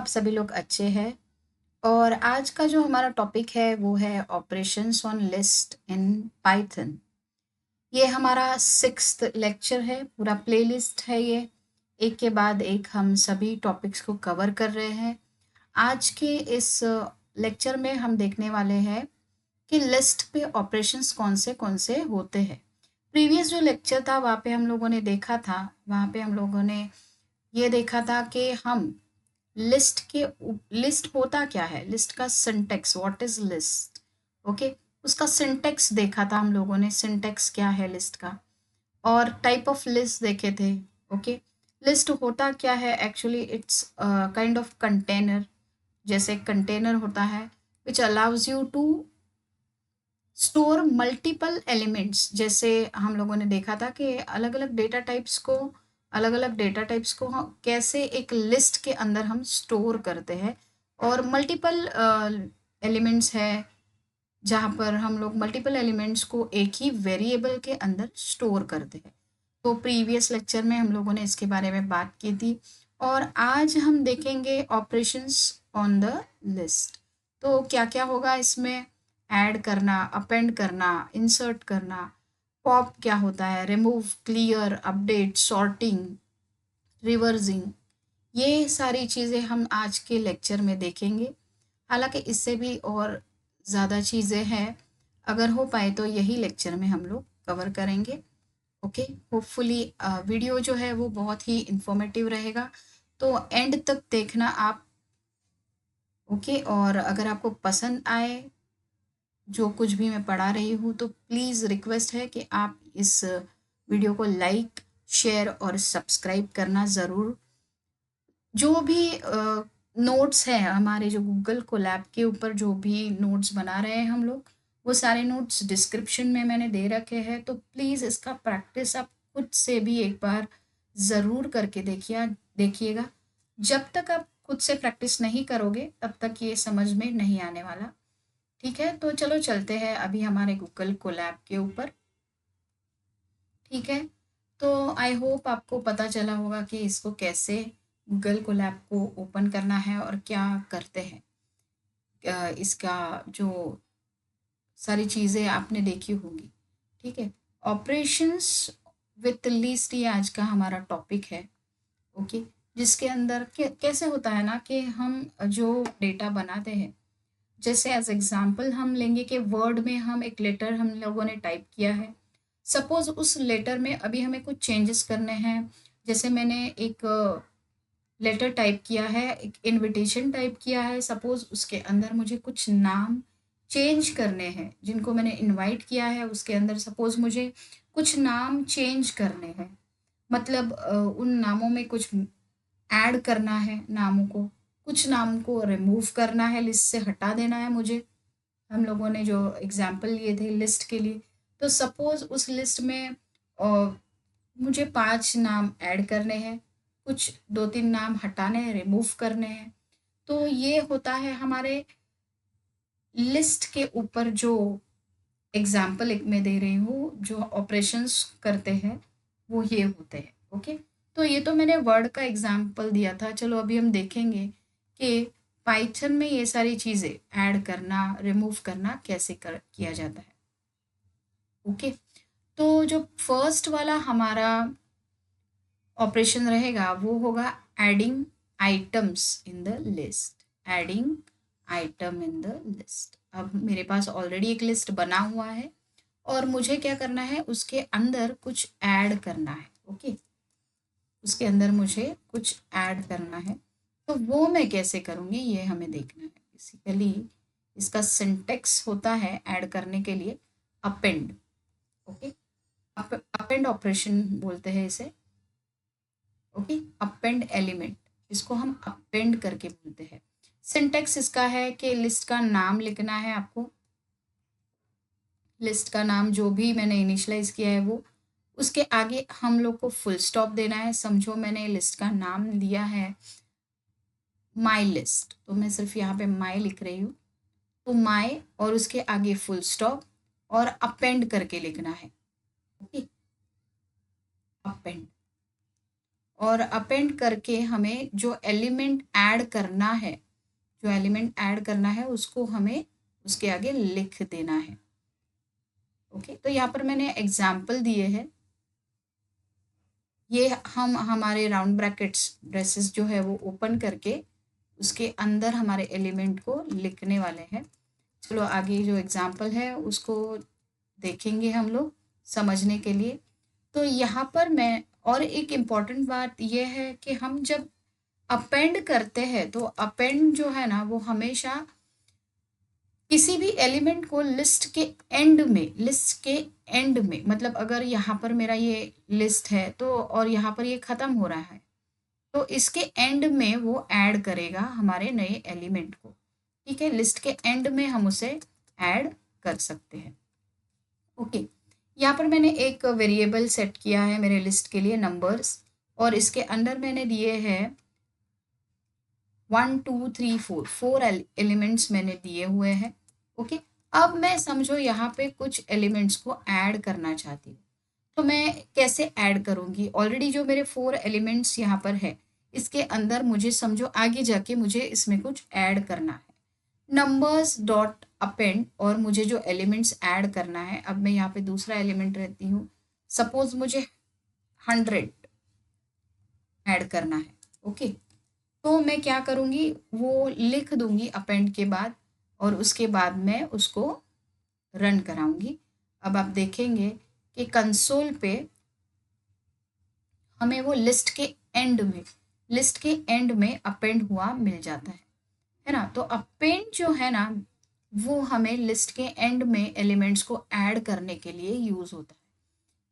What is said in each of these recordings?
आप सभी लोग अच्छे हैं। और आज का जो हमारा टॉपिक है वो है operations on list in Python. ये हमारा 6th लेक्चर है, पूरा प्लेलिस्ट है ये। एक के बाद एक हम सभी टॉपिक्स को कवर कर रहे हैं। आज के इस लेक्चर में हम देखने वाले हैं कि लिस्ट पे ऑपरेशंस कौन से होते हैं। प्रीवियस जो लेक्चर था वहाँ पे हम लोगों ने देखा था, वहाँ पे हम लोगों ने ये देखा था कि हम लिस्ट होता क्या है, लिस्ट का syntax, what is list. Okay, उसका सिंटेक्स देखा था हम लोगों ने, सिंटेक्स क्या है लिस्ट का। और टाइप ऑफ लिस्ट देखे थे। ओके, लिस्ट होता क्या है, actually it's kind of container. जैसे कंटेनर होता है which allows you to store multiple elements. जैसे हम लोगों ने देखा था कि अलग अलग डेटा टाइप्स को हम कैसे एक लिस्ट के अंदर हम स्टोर करते हैं। और मल्टीपल एलिमेंट्स है जहाँ पर हम लोग मल्टीपल एलिमेंट्स को एक ही वेरिएबल के अंदर स्टोर करते हैं। तो प्रीवियस लेक्चर में हम लोगों ने इसके बारे में बात की थी। और आज हम देखेंगे ऑपरेशंस ऑन द लिस्ट। तो क्या क्या होगा इसमें, ऐड करना, अपेंड करना, इंसर्ट करना, पॉप क्या होता है, remove, clear, update, sorting, reversing, ये सारी चीज़ें हम आज के लेक्चर में देखेंगे। हालांकि इससे भी और ज़्यादा चीज़ें हैं, अगर हो पाए तो यही लेक्चर में हम लोग कवर करेंगे। ओके, होपफुली वीडियो जो है वो बहुत ही इंफॉर्मेटिव रहेगा, तो एंड तक देखना आप। ओके, और अगर आपको पसंद आए जो कुछ भी मैं पढ़ा रही हूँ तो प्लीज़ रिक्वेस्ट है कि आप इस वीडियो को लाइक, शेयर और सब्सक्राइब करना ज़रूर। जो भी नोट्स हैं हमारे, जो गूगल कोलैब के ऊपर जो भी नोट्स बना रहे हैं हम लोग, वो सारे नोट्स डिस्क्रिप्शन में मैंने दे रखे हैं। तो प्लीज़ इसका प्रैक्टिस आप खुद से भी एक बार ज़रूर करके देखिएगा। जब तक आप खुद से प्रैक्टिस नहीं करोगे तब तक ये समझ में नहीं आने वाला। ठीक है, तो चलो चलते हैं अभी हमारे गूगल कोलैब के ऊपर। ठीक है, तो आई होप आपको पता चला होगा कि इसको कैसे गूगल कोलैब को ओपन करना है और क्या करते हैं। इसका जो सारी चीज़ें आपने देखी होंगी। ठीक है, ऑपरेशंस विथ लिस्ट ये आज का हमारा टॉपिक है। ओके, जिसके अंदर कैसे होता है ना कि हम जो डेटा बनाते हैं, जैसे एज एग्जांपल हम लेंगे कि वर्ड में हम एक लेटर हम लोगों ने टाइप किया है। सपोज उस लेटर में अभी हमें कुछ चेंजेस करने हैं। जैसे मैंने एक लेटर टाइप किया है, एक इनविटेशन टाइप किया है, सपोज उसके अंदर मुझे कुछ नाम चेंज करने हैं। जिनको मैंने इनवाइट किया है उसके अंदर सपोज मुझे कुछ नाम चेंज करने हैं, मतलब उन नामों में कुछ ऐड करना है, नामों को, कुछ नाम को रिमूव करना है, लिस्ट से हटा देना है मुझे। हम लोगों ने जो एग्जाम्पल लिए थे लिस्ट के लिए, तो सपोज उस लिस्ट में मुझे 5 नाम ऐड करने हैं, कुछ 2-3 नाम हटाने हैं, रिमूव करने हैं। तो ये होता है हमारे लिस्ट के ऊपर जो एग्जाम्पल एक मैं दे रही हूँ, जो ऑपरेशंस करते हैं वो ये होते हैं। ओके, तो ये तो मैंने वर्ड का एग्जाम्पल दिया था। चलो अभी हम देखेंगे कि पाइथन में ये सारी चीज़ें ऐड करना, रिमूव करना कैसे किया जाता है। ओके, तो जो फर्स्ट वाला हमारा ऑपरेशन रहेगा वो होगा adding items in the list. Adding item in the list. अब मेरे पास ऑलरेडी एक लिस्ट बना हुआ है और मुझे क्या करना है, उसके अंदर कुछ ऐड करना है। ओके, उसके अंदर मुझे कुछ ऐड करना है, तो वो मैं कैसे करूँगी ये हमें देखना है। बेसिकली इसका सिंटेक्स होता है ऐड करने के लिए अपेंड। ओके, अपेंड ऑपरेशन बोलते हैं इसे। ओके, अपेंड एलिमेंट, इसको हम अपेंड करके बोलते हैं। सिंटेक्स इसका है कि लिस्ट का नाम लिखना है आपको, लिस्ट का नाम जो भी मैंने इनिशियलाइज किया है वो, उसके आगे हम लोग को फुल स्टॉप देना है। समझो मैंने लिस्ट का नाम लिया है माई लिस्ट, तो मैं सिर्फ यहाँ पे माई लिख रही हूँ, तो माई और उसके आगे फुल स्टॉप और अपेंड करके लिखना है। Okay, append. और अपेंड करके हमें जो एलिमेंट ऐड करना है, उसको हमें उसके आगे लिख देना है। ओके, तो यहाँ पर मैंने एग्जाम्पल दिए हैं। ये हम हमारे राउंड ब्रेसेस जो है वो ओपन करके उसके अंदर हमारे एलिमेंट को लिखने वाले हैं। चलो आगे जो एग्जाम्पल है उसको देखेंगे हम लोग समझने के लिए। तो यहाँ पर मैं और एक इम्पॉर्टेंट बात यह है कि हम जब अपेंड करते हैं तो अपेंड जो है ना वो हमेशा किसी भी एलिमेंट को लिस्ट के एंड में मतलब अगर यहाँ पर मेरा ये लिस्ट है तो और यहाँ पर ये ख़त्म हो रहा है तो इसके एंड में वो ऐड करेगा हमारे नए एलिमेंट को। ठीक है, लिस्ट के एंड में हम उसे ऐड कर सकते हैं। ओके, यहाँ पर मैंने एक वेरिएबल सेट किया है मेरे लिस्ट के लिए नंबर्स, और इसके अंदर मैंने दिए हैं 1 2 3 4 4 एलिमेंट्स मैंने दिए हुए हैं। ओके, अब मैं समझो यहाँ पे कुछ एलिमेंट्स को ऐड करना चाहती हूँ, तो मैं कैसे ऐड करूँगी? ऑलरेडी जो मेरे 4 एलिमेंट्स यहाँ पर है इसके अंदर मुझे समझो आगे जाके मुझे इसमें कुछ ऐड करना है। नंबर्स डॉट अपेंड, और मुझे जो एलिमेंट्स ऐड करना है, अब मैं यहाँ पे दूसरा एलिमेंट रहती हूँ, सपोज मुझे 100 ऐड करना है। ओके, तो मैं क्या करूँगी, वो लिख दूँगी अपेंड के बाद और उसके बाद मैं उसको रन कराऊँगी। अब आप देखेंगे कि कंसोल पे हमें वो लिस्ट के एंड में अपेंड हुआ मिल जाता है ना। तो अपेंड जो है ना वो हमें लिस्ट के एंड में एलिमेंट्स को ऐड करने के लिए यूज़ होता है।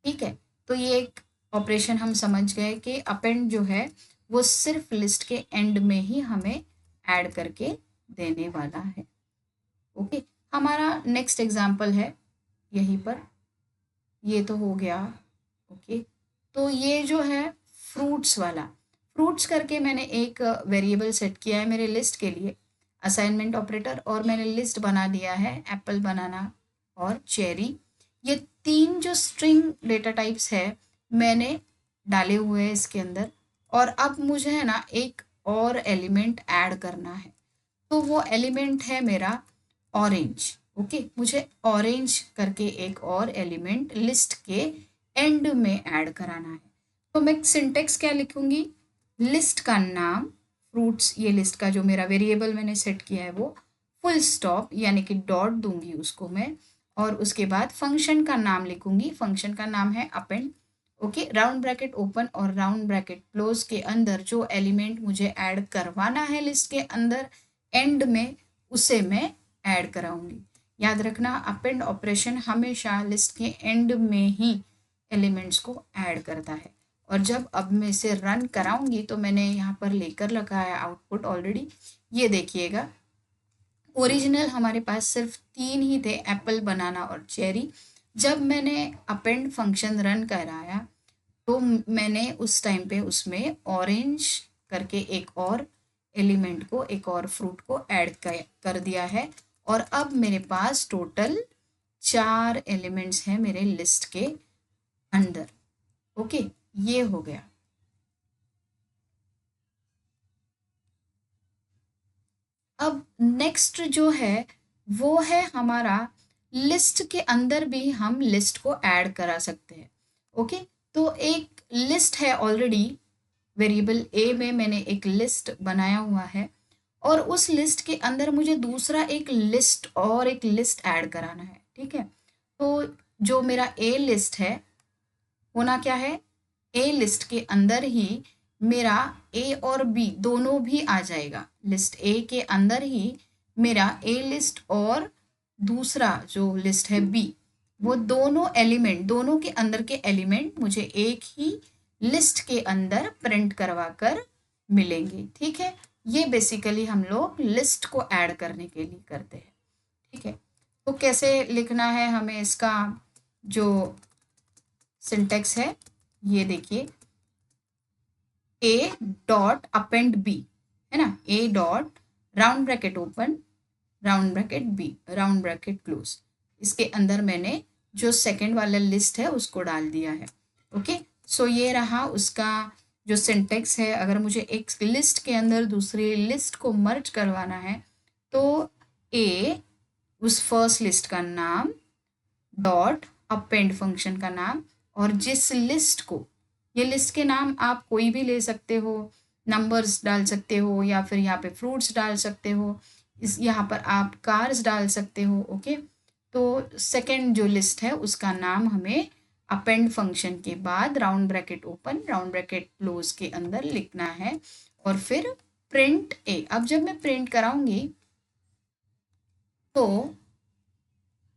ठीक है, तो ये एक ऑपरेशन हम समझ गए कि अपेंड जो है वो सिर्फ लिस्ट के एंड में ही हमें ऐड करके देने वाला है। ओके, हमारा नेक्स्ट एग्जाम्पल है यहीं पर, ये तो हो गया। ओके, तो ये जो है फ्रूट्स वाला, फ्रूट्स करके मैंने एक वेरिएबल सेट किया है मेरे लिस्ट के लिए, असाइनमेंट ऑपरेटर, और मैंने लिस्ट बना दिया है एप्पल, बनाना और चेरी। ये 3 जो स्ट्रिंग डेटा टाइप्स है मैंने डाले हुए हैं इसके अंदर, और अब मुझे है ना एक और एलिमेंट ऐड करना है, तो वो एलिमेंट है मेरा ऑरेंज। ओके, मुझे ऑरेंज करके एक और एलिमेंट लिस्ट के एंड में ऐड कराना है। तो मैं सिंटेक्स क्या लिखूंगी, लिस्ट का नाम फ्रूट्स, ये लिस्ट का जो मेरा वेरिएबल मैंने सेट किया है वो, फुल स्टॉप यानी कि डॉट दूंगी उसको मैं, और उसके बाद फंक्शन का नाम लिखूंगी, फंक्शन का नाम है append. Okay, round bracket open और राउंड ब्रैकेट क्लोज के अंदर जो एलिमेंट मुझे ऐड करवाना है लिस्ट के अंदर एंड में उसे मैं ऐड कराऊंगी। याद रखना, अपेंड ऑपरेशन हमेशा लिस्ट के एंड में ही एलिमेंट्स को ऐड करता है। और जब अब मैं इसे रन कराऊंगी तो मैंने यहाँ पर लेकर रखा है आउटपुट ऑलरेडी, ये देखिएगा। ओरिजिनल हमारे पास सिर्फ 3 ही थे, एप्पल, बनाना और चेरी। जब मैंने अपेंड फंक्शन रन कराया तो मैंने उस टाइम पे उसमें ऑरेंज करके एक और एलिमेंट को, एक और फ्रूट को ऐड कर दिया है, और अब मेरे पास टोटल 4 एलिमेंट्स हैं मेरे लिस्ट के अंदर। ओके, ये हो गया। अब नेक्स्ट जो है वो है हमारा लिस्ट के अंदर भी हम लिस्ट को ऐड करा सकते हैं। ओके, तो एक लिस्ट है ऑलरेडी, वेरिएबल ए में मैंने एक लिस्ट बनाया हुआ है, और उस लिस्ट के अंदर मुझे दूसरा एक लिस्ट ऐड कराना है। ठीक है, तो जो मेरा ए लिस्ट है होना क्या है, ए लिस्ट के अंदर ही मेरा ए और बी दोनों भी आ जाएगा। लिस्ट ए के अंदर ही मेरा ए लिस्ट और दूसरा जो लिस्ट है बी, वो दोनों के अंदर के एलिमेंट मुझे एक ही लिस्ट के अंदर प्रिंट करवा कर मिलेंगे। ठीक है, ये बेसिकली हम लोग लिस्ट को ऐड करने के लिए करते हैं। ठीक है, तो कैसे लिखना है हमें, इसका जो सिंटेक्स है ये देखिए, ए डॉट अपेंड बी है ना, A dot round bracket open round bracket B round bracket close, इसके अंदर मैंने जो सेकंड वाला लिस्ट है उसको डाल दिया है। ओके, सो ये रहा उसका जो सिंटेक्स है, अगर मुझे एक लिस्ट के अंदर दूसरी लिस्ट को मर्ज करवाना है तो ए उस फर्स्ट लिस्ट का नाम डॉट अपेंड फंक्शन का नाम, और जिस लिस्ट को, ये लिस्ट के नाम आप कोई भी ले सकते हो, नंबर्स डाल सकते हो या फिर यहाँ पे फ्रूट्स डाल सकते हो, इस यहाँ पर आप कार्स डाल सकते हो। ओके, तो सेकंड जो लिस्ट है उसका नाम हमें अपेंड फंक्शन के बाद round bracket open round bracket close के अंदर लिखना है और फिर प्रिंट ए। अब जब मैं प्रिंट कराऊंगी तो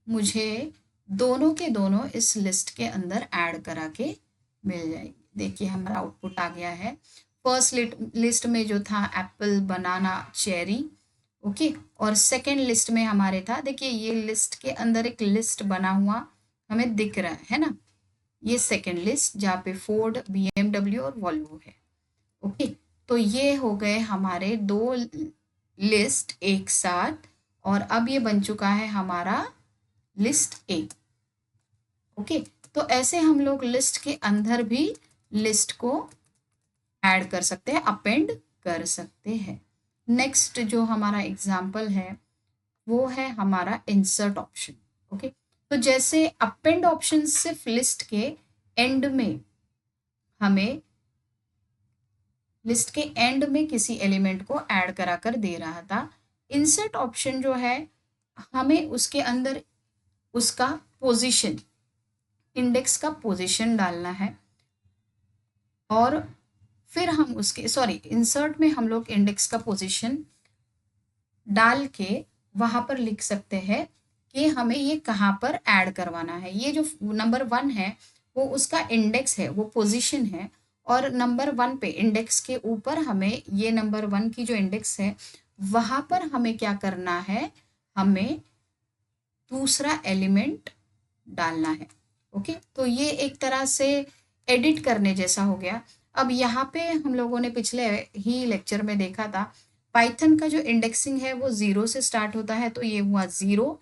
मुझे दोनों के दोनों इस लिस्ट के अंदर ऐड करा के मिल जाएगी। देखिए हमारा आउटपुट आ गया है। फर्स्ट लिस्ट में जो था एप्पल, बनाना, चेरी, ओके, और सेकंड लिस्ट में हमारे था, देखिए ये लिस्ट के अंदर एक लिस्ट बना हुआ हमें दिख रहा है ना, ये सेकंड लिस्ट जहाँ पे फोर्ड, BMW और वॉल्वो है। ओके, तो ये हो गए हमारे दो लिस्ट एक साथ, और अब ये बन चुका है हमारा लिस्ट ए। ओके, तो ऐसे हम लोग लिस्ट के अंदर भी लिस्ट को ऐड कर सकते हैं, अपेंड कर सकते हैं। नेक्स्ट जो हमारा एग्जाम्पल है वो है हमारा इंसर्ट ऑप्शन। ओके, तो जैसे अपेंड ऑप्शन सिर्फ लिस्ट के एंड में हमें लिस्ट के एंड में किसी एलिमेंट को ऐड करा कर दे रहा था, इंसर्ट ऑप्शन जो है हमें उसके अंदर उसका पोजीशन, इंडेक्स का पोजीशन डालना है, और फिर हम उसके इंसर्ट में हम लोग इंडेक्स का पोजीशन डाल के वहां पर लिख सकते हैं कि हमें ये कहाँ पर ऐड करवाना है। ये जो नंबर 1 है वो उसका इंडेक्स है, वो पोजीशन है, और नंबर 1 पे इंडेक्स के ऊपर हमें ये नंबर 1 की जो इंडेक्स है वहां पर हमें क्या करना है, हमें दूसरा एलिमेंट डालना है। ओके, तो ये एक तरह से एडिट करने जैसा हो गया। अब यहाँ पे हम लोगों ने पिछले ही लेक्चर में देखा था पाइथन का जो इंडेक्सिंग है वो 0 से स्टार्ट होता है, तो ये हुआ 0,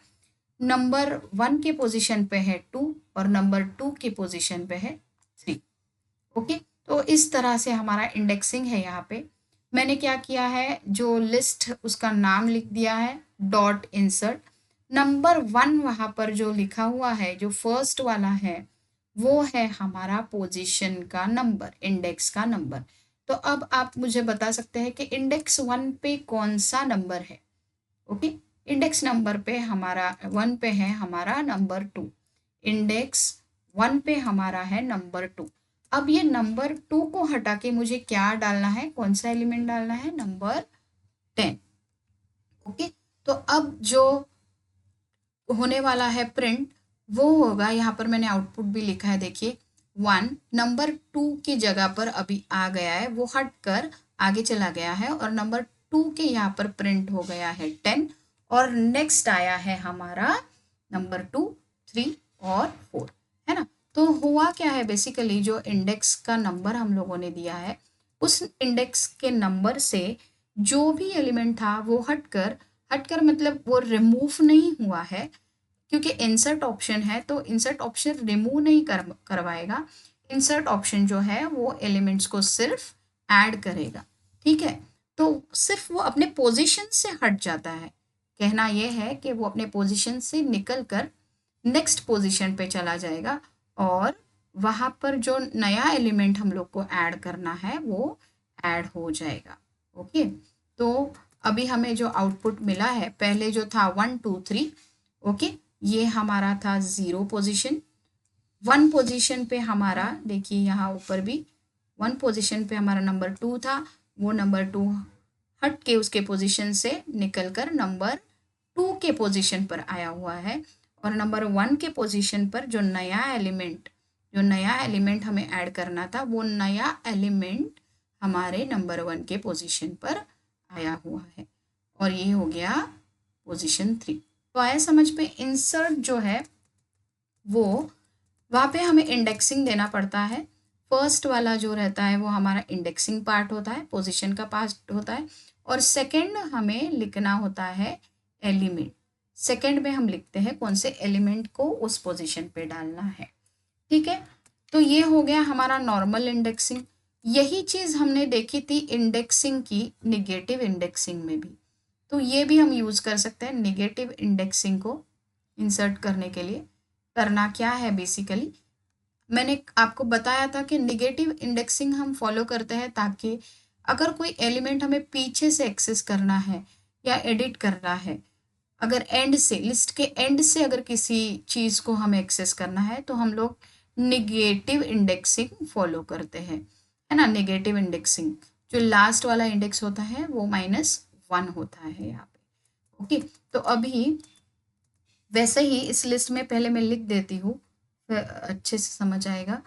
नंबर 1 के पोजीशन पे है 2 और नंबर 2 के पोजीशन पे है 3। ओके, तो इस तरह से हमारा इंडेक्सिंग है। यहाँ पे मैंने क्या किया है, जो लिस्ट उसका नाम लिख दिया है डॉट इंसर्ट, नंबर 1 वहाँ पर जो लिखा हुआ है जो फर्स्ट वाला है वो है हमारा पोजीशन का नंबर, इंडेक्स का नंबर। तो अब आप मुझे बता सकते हैं कि इंडेक्स 1 पे कौन सा नंबर है। ओके, इंडेक्स नंबर पे हमारा 1 पे है हमारा नंबर 2, इंडेक्स 1 पे हमारा है नंबर 2। अब ये नंबर 2 को हटा के मुझे क्या डालना है, कौन सा एलिमेंट डालना है, नंबर 10। ओके, तो अब जो होने वाला है प्रिंट वो होगा, यहाँ पर मैंने आउटपुट भी लिखा है, देखिए 1 नंबर 2 की जगह पर अभी आ गया है, वो हट कर आगे चला गया है, और नंबर 2 के यहाँ पर प्रिंट हो गया है 10, और नेक्स्ट आया है हमारा नंबर 2, 3 और 4, है ना। तो हुआ क्या है, बेसिकली जो इंडेक्स का नंबर हम लोगों ने दिया है उस इंडेक्स के नंबर से जो भी एलिमेंट था वो हटकर मतलब वो रिमूव नहीं हुआ है, क्योंकि इंसर्ट ऑप्शन है तो इंसर्ट ऑप्शन रिमूव नहीं करवाएगा। इंसर्ट ऑप्शन जो है वो एलिमेंट्स को सिर्फ ऐड करेगा। ठीक है, तो सिर्फ वो अपने पोजीशन से हट जाता है। कहना यह है कि वो अपने पोजीशन से निकल कर नेक्स्ट पोजीशन पे चला जाएगा, और वहाँ पर जो नया एलिमेंट हम लोग को ऐड करना है वो ऐड हो जाएगा। ओके, तो अभी हमें जो आउटपुट मिला है, पहले जो था 1 2 3, ओके, ये हमारा था 0 पोजीशन। 1 पोजीशन पे हमारा, देखिए यहाँ ऊपर भी 1 पोजीशन पे हमारा नंबर 2 था, वो नंबर 2 हट के उसके पोजीशन से निकल कर नंबर 2 के पोजीशन पर आया हुआ है, और नंबर 1 के पोजीशन पर जो नया एलिमेंट हमें ऐड करना था वो नया एलिमेंट हमारे नंबर 1 के पोजीशन पर आया हुआ है, और ये हो गया पोजीशन 3। तो आया समझ पे। इंसर्ट जो है वो वहाँ पे हमें इंडेक्सिंग देना पड़ता है। फर्स्ट वाला जो रहता है वो हमारा इंडेक्सिंग पार्ट होता है, पोजीशन का पार्ट होता है, और सेकंड हमें लिखना होता है एलिमेंट। सेकंड में हम लिखते हैं कौन से एलिमेंट को उस पोजीशन पे डालना है। ठीक है, तो ये हो गया हमारा नॉर्मल इंडेक्सिंग। यही चीज़ हमने देखी थी इंडेक्सिंग की, निगेटिव इंडेक्सिंग में भी। तो ये भी हम यूज़ कर सकते हैं निगेटिव इंडेक्सिंग को इंसर्ट करने के लिए। करना क्या है बेसिकली, मैंने आपको बताया था कि निगेटिव इंडेक्सिंग हम फॉलो करते हैं ताकि अगर कोई एलिमेंट हमें पीछे से एक्सेस करना है या एडिट करना है, अगर एंड से, लिस्ट के एंड से अगर किसी चीज़ को हमें एक्सेस करना है तो हम लोग निगेटिव इंडेक्सिंग फॉलो करते हैं, है ना। निगेटिव इंडेक्सिंग जो लास्ट वाला इंडेक्स होता है वो -1 होता है यहाँ पे। ओके, तो अभी वैसे ही इस लिस्ट में पहले मैं लिख देती हूँ, फिर अच्छे से समझ आएगा।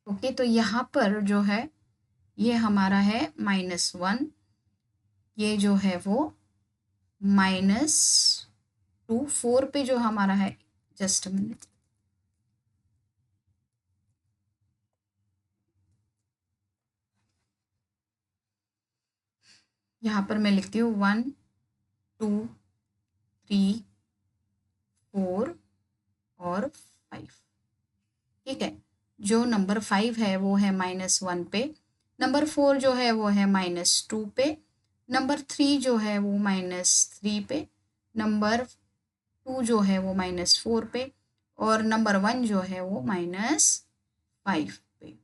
ओके, तो यहाँ पर जो है ये हमारा है -1, ये जो है वो -2, 4 पे जो हमारा है, जस्ट मिनट, यहाँ पर मैं लिखती हूँ 1 2 3 4 और 5। ठीक है, जो नंबर 5 है वो है -1 पे, नंबर 4 जो है वो है -2 पे, नंबर 3 जो है वो -3 पे, नंबर 2 जो है वो -4 पे, और नंबर 1 जो है वो -5 पे।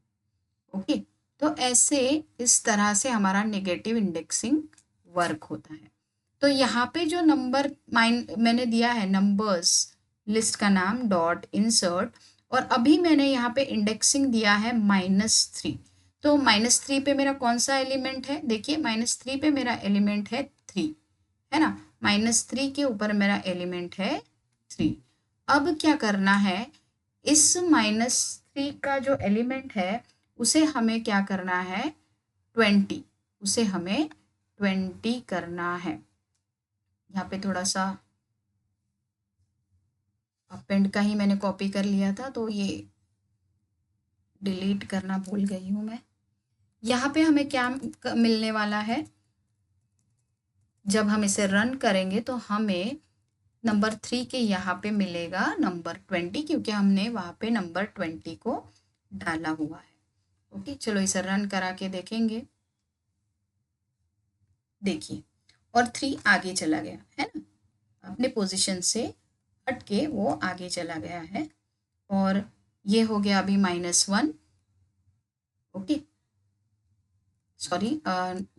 ओके, तो ऐसे इस तरह से हमारा नेगेटिव इंडेक्सिंग वर्क होता है। तो यहाँ पे जो नंबर मैंने दिया है, नंबर्स लिस्ट का नाम डॉट इंसर्ट, और अभी मैंने यहाँ पे इंडेक्सिंग दिया है -3। तो -3 पे मेरा कौन सा एलिमेंट है, देखिए -3 पे मेरा एलिमेंट है 3, है ना। -3 के ऊपर मेरा एलिमेंट है 3। अब क्या करना है, इस -3 का जो एलिमेंट है उसे हमें क्या करना है, 20, उसे हमें 20 करना है। यहाँ पे थोड़ा सा अपेंड का ही मैंने कॉपी कर लिया था, तो ये डिलीट करना भूल गई हूँ मैं। यहाँ पे हमें क्या मिलने वाला है, जब हम इसे रन करेंगे तो हमें नंबर 3 के यहाँ पे मिलेगा नंबर 20, क्योंकि हमने वहाँ पे नंबर 20 को डाला हुआ है। ओके, चलो इसे रन करा के देखेंगे। देखिए, और 3 आगे चला गया है ना, अपने पोजीशन से हट के वो आगे चला गया है, और ये हो गया अभी -1। ओके, सॉरी,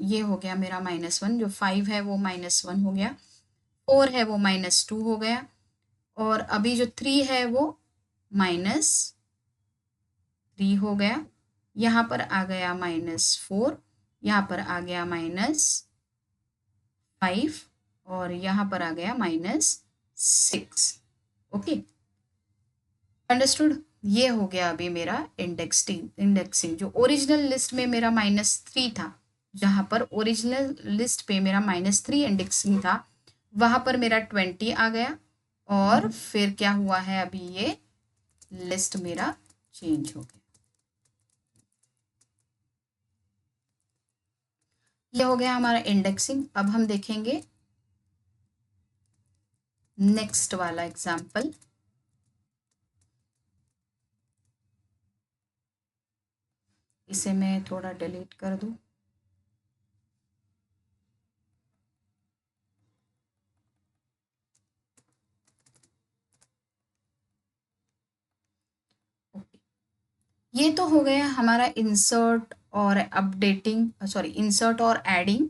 ये हो गया मेरा -1, जो 5 है वो -1 हो गया, 4 है वो -2 हो गया, और अभी जो 3 है वो -3 हो गया। यहाँ पर आ गया -4, यहाँ पर आ गया -5, और यहाँ पर आ गया -6। Okay, understood. ये हो गया अभी मेरा इंडेक्सिंग। जो ओरिजिनल लिस्ट में मेरा -3 था, जहाँ पर ओरिजिनल लिस्ट पे मेरा -3 इंडेक्सिंग था, वहाँ पर मेरा 20 आ गया, और फिर क्या हुआ है, अभी ये लिस्ट मेरा चेंज हो गया। ये हो गया हमारा इंडेक्सिंग। अब हम देखेंगे नेक्स्ट वाला एग्जाम्पल। इसे मैं थोड़ा डिलीट कर दूं। ये तो हो गया हमारा इंसर्ट और अपडेटिंग, सॉरी, इंसर्ट और adding.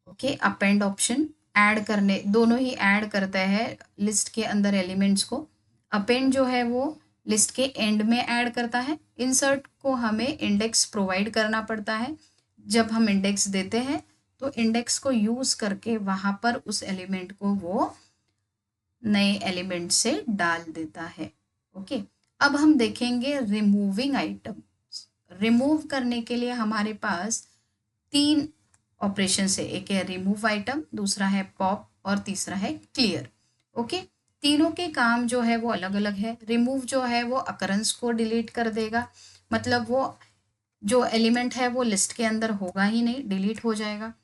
Okay, append option, add करने, दोनों ही ऐड करता है लिस्ट के अंदर एलिमेंट्स को। अपेंड जो है वो लिस्ट के एंड में ऐड करता है। इंसर्ट को हमें इंडेक्स प्रोवाइड करना पड़ता है। जब हम इंडेक्स देते हैं तो इंडेक्स को यूज़ करके वहाँ पर उस एलिमेंट को वो नए एलिमेंट से डाल देता है। ओके, अब हम देखेंगे रिमूविंग आइटम। रिमूव करने के लिए हमारे पास 3 ऑपरेशन है, एक है रिमूव आइटम, दूसरा है पॉप, और तीसरा है क्लियर। ओके, तीनों के काम जो है वो अलग अलग है। रिमूव जो है वो अकरेंस को डिलीट कर देगा, मतलब वो जो एलिमेंट है वो लिस्ट के अंदर होगा ही नहीं, डिलीट हो जाएगा।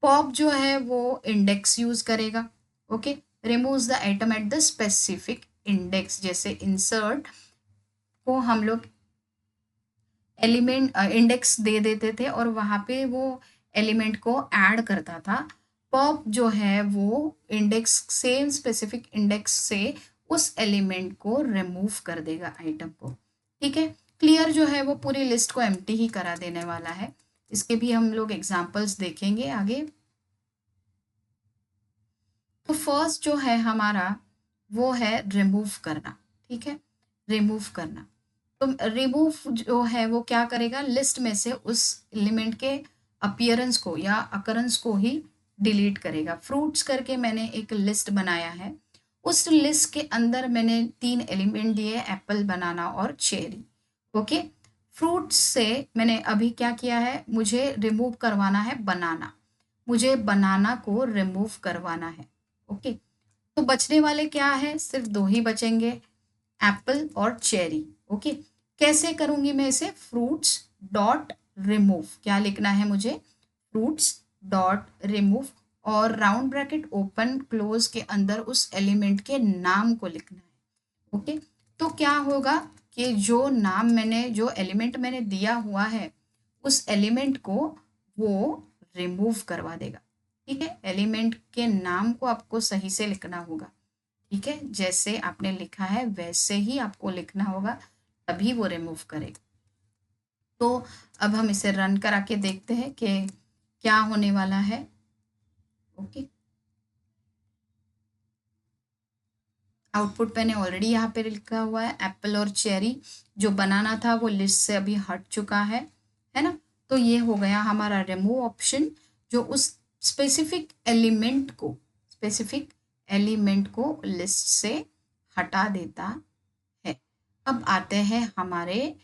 पॉप जो है वो इंडेक्स यूज करेगा। Okay, removes the item at the specific index, जैसे इंसर्ट को हम लोग एलिमेंट इंडेक्स दे देते थे और वहाँ पे वो एलिमेंट को ऐड करता था। पॉप जो है वो इंडेक्स से, स्पेसिफिक इंडेक्स से उस एलिमेंट को रिमूव कर देगा आइटम को। ठीक है, क्लियर जो है वो पूरी लिस्ट को एम्प्टी ही करा देने वाला है। इसके भी हम लोग एग्जांपल्स देखेंगे आगे। तो फर्स्ट जो है हमारा वो है रिमूव करना। ठीक है, रिमूव करना। तो रिमूव जो है वो क्या करेगा, लिस्ट में से उस एलिमेंट के अपीयरेंस को या अकरेंस को ही डिलीट करेगा। फ्रूट्स करके मैंने एक लिस्ट बनाया है, उस लिस्ट के अंदर मैंने 3 एलिमेंट दिए, एप्पल, बनाना और चेरी। ओके, फ्रूट्स से मैंने अभी क्या किया है, मुझे रिमूव करवाना है बनाना, मुझे बनाना को रिमूव करवाना है। ओके, तो बचने वाले क्या है, सिर्फ 2 ही बचेंगे, एप्पल और चेरी। ओके, कैसे करूंगी मैं इसे, फ्रूट्स डॉट रिमूव, क्या लिखना है मुझे, फ्रूट्स डॉट रिमूव, और राउंड ब्रैकेट ओपन क्लोज के अंदर उस एलिमेंट के नाम को लिखना है। ओके, तो क्या होगा कि जो नाम मैंने, जो एलिमेंट मैंने दिया हुआ है उस एलिमेंट को वो रिमूव करवा देगा। ठीक है, एलिमेंट के नाम को आपको सही से लिखना होगा। ठीक है, जैसे आपने लिखा है वैसे ही आपको लिखना होगा, तभी वो रिमूव करेगा। तो अब हम इसे रन करा के देखते हैं कि क्या होने वाला है। ओके, आउटपुट मैंने ऑलरेडी यहाँ पे लिखा हुआ है, एप्पल और चेरी। जो बनाना था वो लिस्ट से अभी हट चुका है ना। तो ये हो गया हमारा रिमूव ऑप्शन, जो उस स्पेसिफिक एलिमेंट को लिस्ट से हटा देता है। अब आते हैं हमारे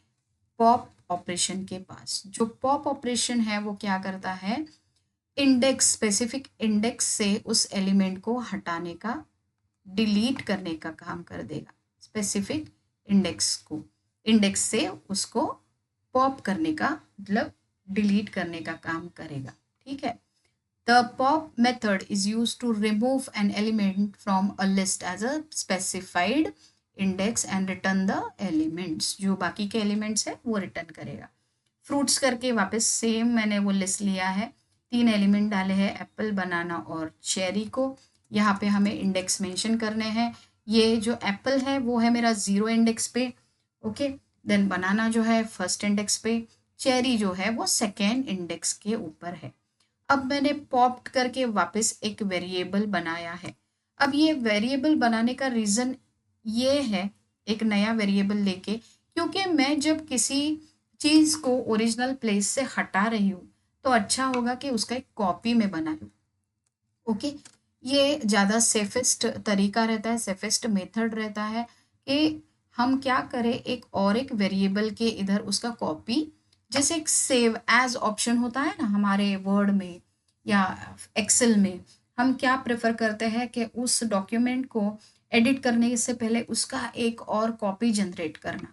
पॉप ऑपरेशन के पास। जो पॉप ऑपरेशन है वो क्या करता है, इंडेक्स, स्पेसिफिक इंडेक्स से उस एलिमेंट को हटाने का, डिलीट करने का काम कर देगा। स्पेसिफिक इंडेक्स से उसको पॉप करने का मतलब डिलीट करने का काम करेगा। ठीक है, the pop method is use to remove an element from a list as a specified index and return the elements. जो बाकी के एलिमेंट्स है वो रिटर्न करेगा। फ्रूट्स करके वापस सेम मैंने वो लिस्ट लिया है, 3 एलिमेंट डाले हैं, एप्पल, बनाना और चेरी को। यहाँ पे हमें इंडेक्स मेंशन करने हैं। ये जो एप्पल है वो है मेरा 0 इंडेक्स पे। ओके, देन बनाना जो है फर्स्ट इंडेक्स पे, चेरी जो है वो सेकेंड इंडेक्स के ऊपर है। अब मैंने पॉप्ड करके वापस एक वेरिएबल बनाया है। अब ये वेरिएबल बनाने का रीज़न ये है, एक नया वेरिएबल लेके, क्योंकि मैं जब किसी चीज़ को ओरिजिनल प्लेस से हटा रही हूँ तो अच्छा होगा कि उसका एक कॉपी में बना लूँ। ओके, ये ज़्यादा सेफेस्ट तरीका रहता है, सेफेस्ट मेथड रहता है कि हम क्या करें, एक वेरिएबल के इधर उसका कॉपी, जैसे एक सेव एज ऑप्शन होता है ना हमारे वर्ड में या एक्सेल में, हम क्या प्रेफर करते हैं कि उस डॉक्यूमेंट को एडिट करने से पहले उसका एक और कॉपी जनरेट करना,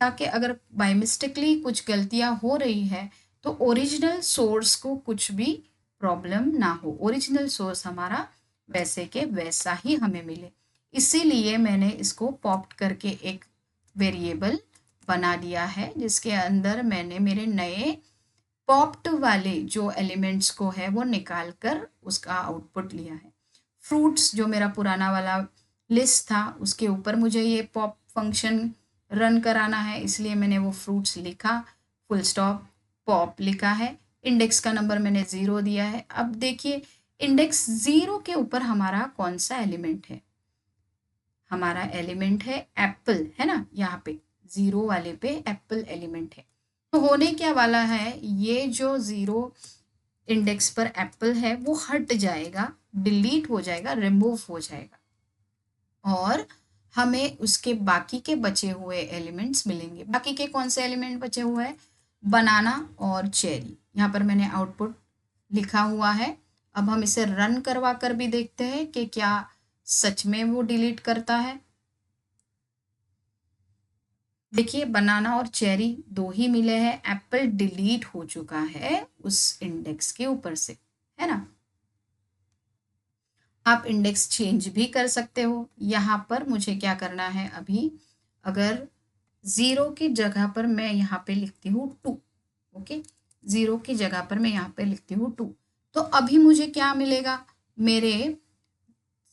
ताकि अगर बाय मिस्टेकली कुछ गलतियां हो रही है तो ओरिजिनल सोर्स को कुछ भी प्रॉब्लम ना हो, ओरिजिनल सोर्स हमारा वैसे के वैसा ही हमें मिले। इसीलिए मैंने इसको पॉप्ड करके एक वेरिएबल बना दिया है, जिसके अंदर मैंने मेरे नए पॉप्ड वाले जो एलिमेंट्स को है वो निकाल कर उसका आउटपुट लिया है। फ्रूट्स जो मेरा पुराना वाला लिस्ट था उसके ऊपर मुझे ये पॉप फंक्शन रन कराना है, इसलिए मैंने वो फ्रूट्स लिखा, फुल स्टॉप, पॉप लिखा है, इंडेक्स का नंबर मैंने 0 दिया है। अब देखिए इंडेक्स 0 के ऊपर हमारा कौन सा एलिमेंट है, हमारा एलिमेंट है एप्पल, है ना। यहाँ पे 0 वाले पे एप्पल एलिमेंट है। तो होने क्या वाला है, ये जो 0 इंडेक्स पर एप्पल है वो हट जाएगा, डिलीट हो जाएगा, रिमूव हो जाएगा, और हमें उसके बाकी के बचे हुए एलिमेंट्स मिलेंगे। बाकी के कौन से एलिमेंट बचे हुए हैं, बनाना और चेरी। यहाँ पर मैंने आउटपुट लिखा हुआ है। अब हम इसे रन करवा कर भी देखते हैं कि क्या सच में वो डिलीट करता है। देखिए बनाना और चेरी 2 ही मिले हैं, एप्पल डिलीट हो चुका है उस इंडेक्स के ऊपर से, है ना। आप इंडेक्स चेंज भी कर सकते हो। यहाँ पर मुझे क्या करना है अभी, अगर 0 की जगह पर मैं यहाँ पे लिखती हूँ 2, ओके, 0 की जगह पर मैं यहाँ पे लिखती हूँ 2, तो अभी मुझे क्या मिलेगा, मेरे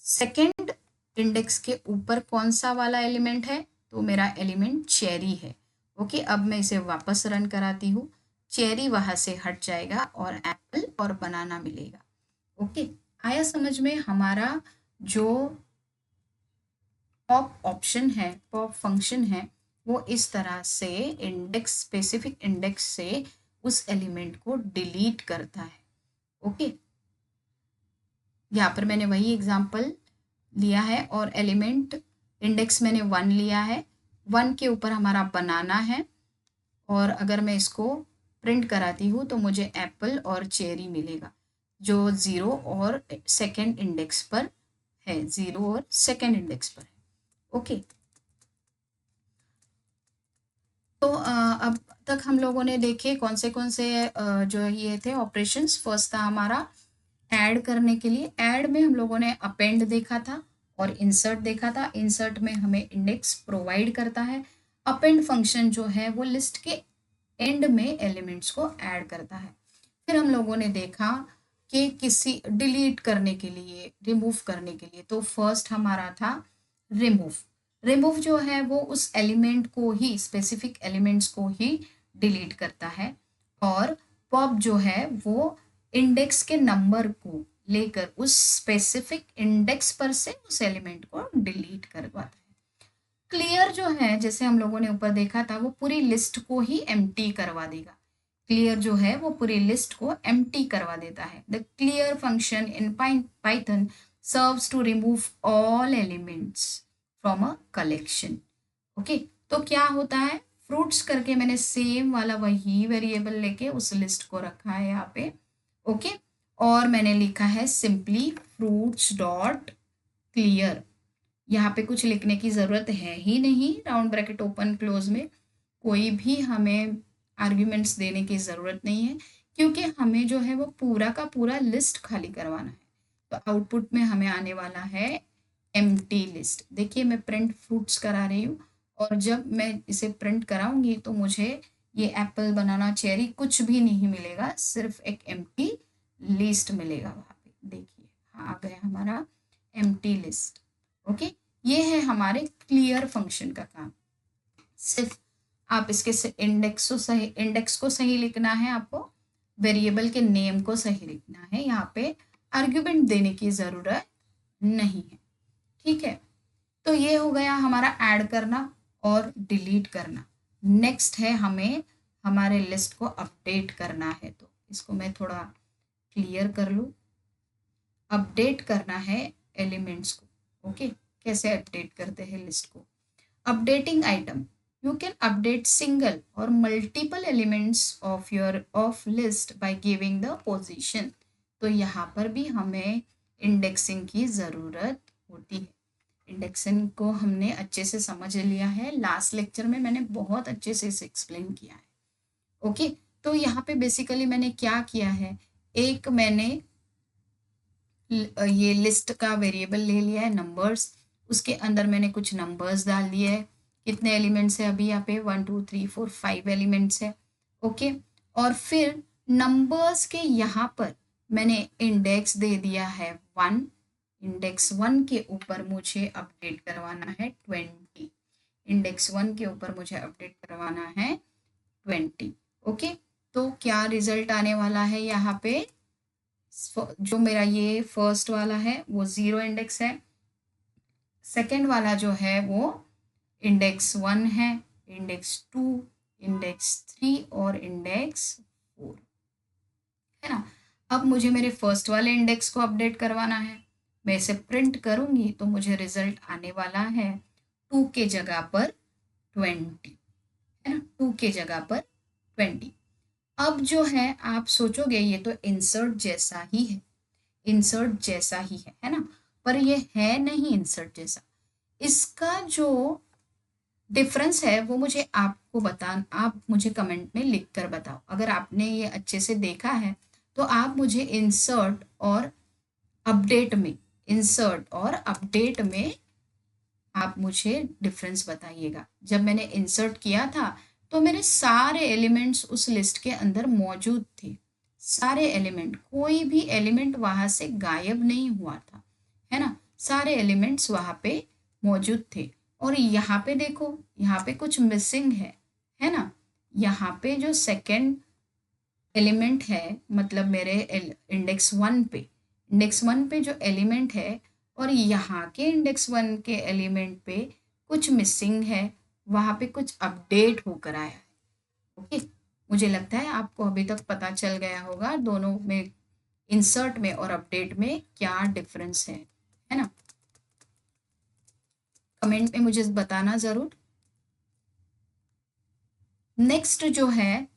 सेकंड इंडेक्स के ऊपर कौन सा वाला एलिमेंट है, तो मेरा एलिमेंट चेरी है। ओके, अब मैं इसे वापस रन कराती हूँ, चेरी वहाँ से हट जाएगा और एप्पल और बनाना मिलेगा। ओके, आया समझ में। हमारा जो पॉप ऑप्शन है, पॉप फंक्शन है, वो इस तरह से इंडेक्स, स्पेसिफिक इंडेक्स से उस एलिमेंट को डिलीट करता है। ओके, यहाँ पर मैंने वही एग्जांपल लिया है और एलिमेंट इंडेक्स मैंने 1 लिया है, 1 के ऊपर हमारा बनाना है, और अगर मैं इसको प्रिंट कराती हूँ तो मुझे एप्पल और चेरी मिलेगा, जो 0 और सेकंड इंडेक्स पर है, 0 और सेकंड इंडेक्स पर है। ओके, तो अब तक हम लोगों ने देखे कौन से जो ये थे ऑपरेशंस। फर्स्ट था हमारा ऐड करने के लिए, ऐड में हम लोगों ने अपेंड देखा था और इंसर्ट देखा था। इंसर्ट में हमें इंडेक्स प्रोवाइड करता है, अपेंड फंक्शन जो है वो लिस्ट के एंड में एलिमेंट्स को ऐड करता है। फिर हम लोगों ने देखा कि किसी डिलीट करने के लिए, रिमूव करने के लिए, तो फर्स्ट हमारा था रिमूव। रिमूव जो है वो उस एलिमेंट को ही, स्पेसिफिक एलिमेंट्स को ही डिलीट करता है, और पॉप जो है वो इंडेक्स के नंबर को लेकर उस स्पेसिफिक इंडेक्स पर से उस एलिमेंट को डिलीट करवाता है। क्लियर जो है, जैसे हम लोगों ने ऊपर देखा था, वो पूरी लिस्ट को ही एम्प्टी करवा देगा। क्लियर जो है वो पूरी लिस्ट को एम्प्टी करवा देता है। The clear function in Python serves to remove all elements from a collection. Okay, तो क्या होता है, फ्रूट्स करके मैंने सेम वाला वही वेरिएबल लेके उस लिस्ट को रखा है यहाँ पे। ओके, और मैंने लिखा है सिंपली फ्रूट्स डॉट क्लियर। यहाँ पे कुछ लिखने की ज़रूरत है ही नहीं, राउंड ब्रैकेट ओपन क्लोज में कोई भी हमें आर्ग्यूमेंट्स देने की ज़रूरत नहीं है, क्योंकि हमें जो है वो पूरा का पूरा लिस्ट खाली करवाना है। तो आउटपुट में हमें आने वाला है एम्प्टी लिस्ट। देखिए मैं प्रिंट फ्रूट्स करा रही हूँ, और जब मैं इसे प्रिंट कराऊंगी तो मुझे ये एप्पल, बनाना, चेरी कुछ भी नहीं मिलेगा, सिर्फ एक एम्प्टी लिस्ट मिलेगा वहाँ पे। देखिए हाँ, आ गया हमारा एम्प्टी लिस्ट। ओके, ये है हमारे क्लियर फंक्शन का काम। सिर्फ आप इसके इंडेक्स को सही लिखना है, आपको वेरिएबल के नेम को सही लिखना है, यहाँ पे आर्ग्यूमेंट देने की ज़रूरत नहीं है। ठीक है, तो ये हो गया हमारा ऐड करना और डिलीट करना। नेक्स्ट है हमें हमारे लिस्ट को अपडेट करना है, तो इसको मैं थोड़ा क्लियर कर लूँ। अपडेट करना है एलिमेंट्स को। ओके, कैसे अपडेट करते हैं लिस्ट को, updating item, you can update single or multiple elements of list by giving the position। तो यहाँ पर भी हमें इंडेक्सिंग की ज़रूरत होती है। इंडेक्सिंग को हमने अच्छे से समझ लिया है, लास्ट लेक्चर में मैंने बहुत अच्छे से इसे एक्सप्लेन किया है। ओके, तो यहाँ पे बेसिकली मैंने क्या किया है, एक मैंने ये लिस्ट का वेरिएबल ले लिया है नंबर्स, उसके अंदर मैंने कुछ नंबर्स डाल दिए है। कितने एलिमेंट्स है अभी यहाँ पे, 1 2 3 4 5 एलिमेंट्स है। ओके, और फिर नंबर्स के यहाँ पर मैंने इंडेक्स दे दिया है 1। इंडेक्स 1 के ऊपर मुझे अपडेट करवाना है 20। इंडेक्स 1 के ऊपर मुझे अपडेट करवाना है 20। ओके, तो क्या रिजल्ट आने वाला है यहाँ पे, जो मेरा ये फर्स्ट वाला है वो 0 इंडेक्स है, सेकंड वाला जो है वो इंडेक्स 1 है, इंडेक्स 2, इंडेक्स 3 और इंडेक्स 4 है ना। अब मुझे मेरे फर्स्ट वाले इंडेक्स को अपडेट करवाना है, मैं इसे प्रिंट करूंगी तो मुझे रिजल्ट आने वाला है 2 के जगह पर 20, है ना, 2 के जगह पर 20। अब जो है आप सोचोगे ये तो इंसर्ट जैसा ही है, इंसर्ट जैसा ही है ना, पर ये है नहीं इंसर्ट जैसा। इसका जो डिफरेंस है वो मुझे आपको आप मुझे कमेंट में लिख कर बताओ। अगर आपने ये अच्छे से देखा है तो आप मुझे इंसर्ट और अपडेट में इंसर्ट और अपडेट में आप मुझे डिफरेंस बताइएगा। जब मैंने इंसर्ट किया था तो मेरे सारे एलिमेंट्स उस लिस्ट के अंदर मौजूद थे, सारे एलिमेंट, कोई भी एलिमेंट वहाँ से गायब नहीं हुआ था, है ना, सारे एलिमेंट्स वहाँ पे मौजूद थे। और यहाँ पे देखो, यहाँ पे कुछ मिसिंग है ना, यहाँ पे जो सेकंड एलिमेंट है, मतलब मेरे इंडेक्स वन पे जो एलिमेंट है और यहाँ के इंडेक्स वन के एलिमेंट पे कुछ मिसिंग है, वहाँ पे कुछ अपडेट होकर आया है। ओके, मुझे लगता है आपको अभी तक पता चल गया होगा दोनों में, इंसर्ट में और अपडेट में क्या डिफरेंस है ना। कमेंट में मुझे बताना ज़रूर। नेक्स्ट जो है,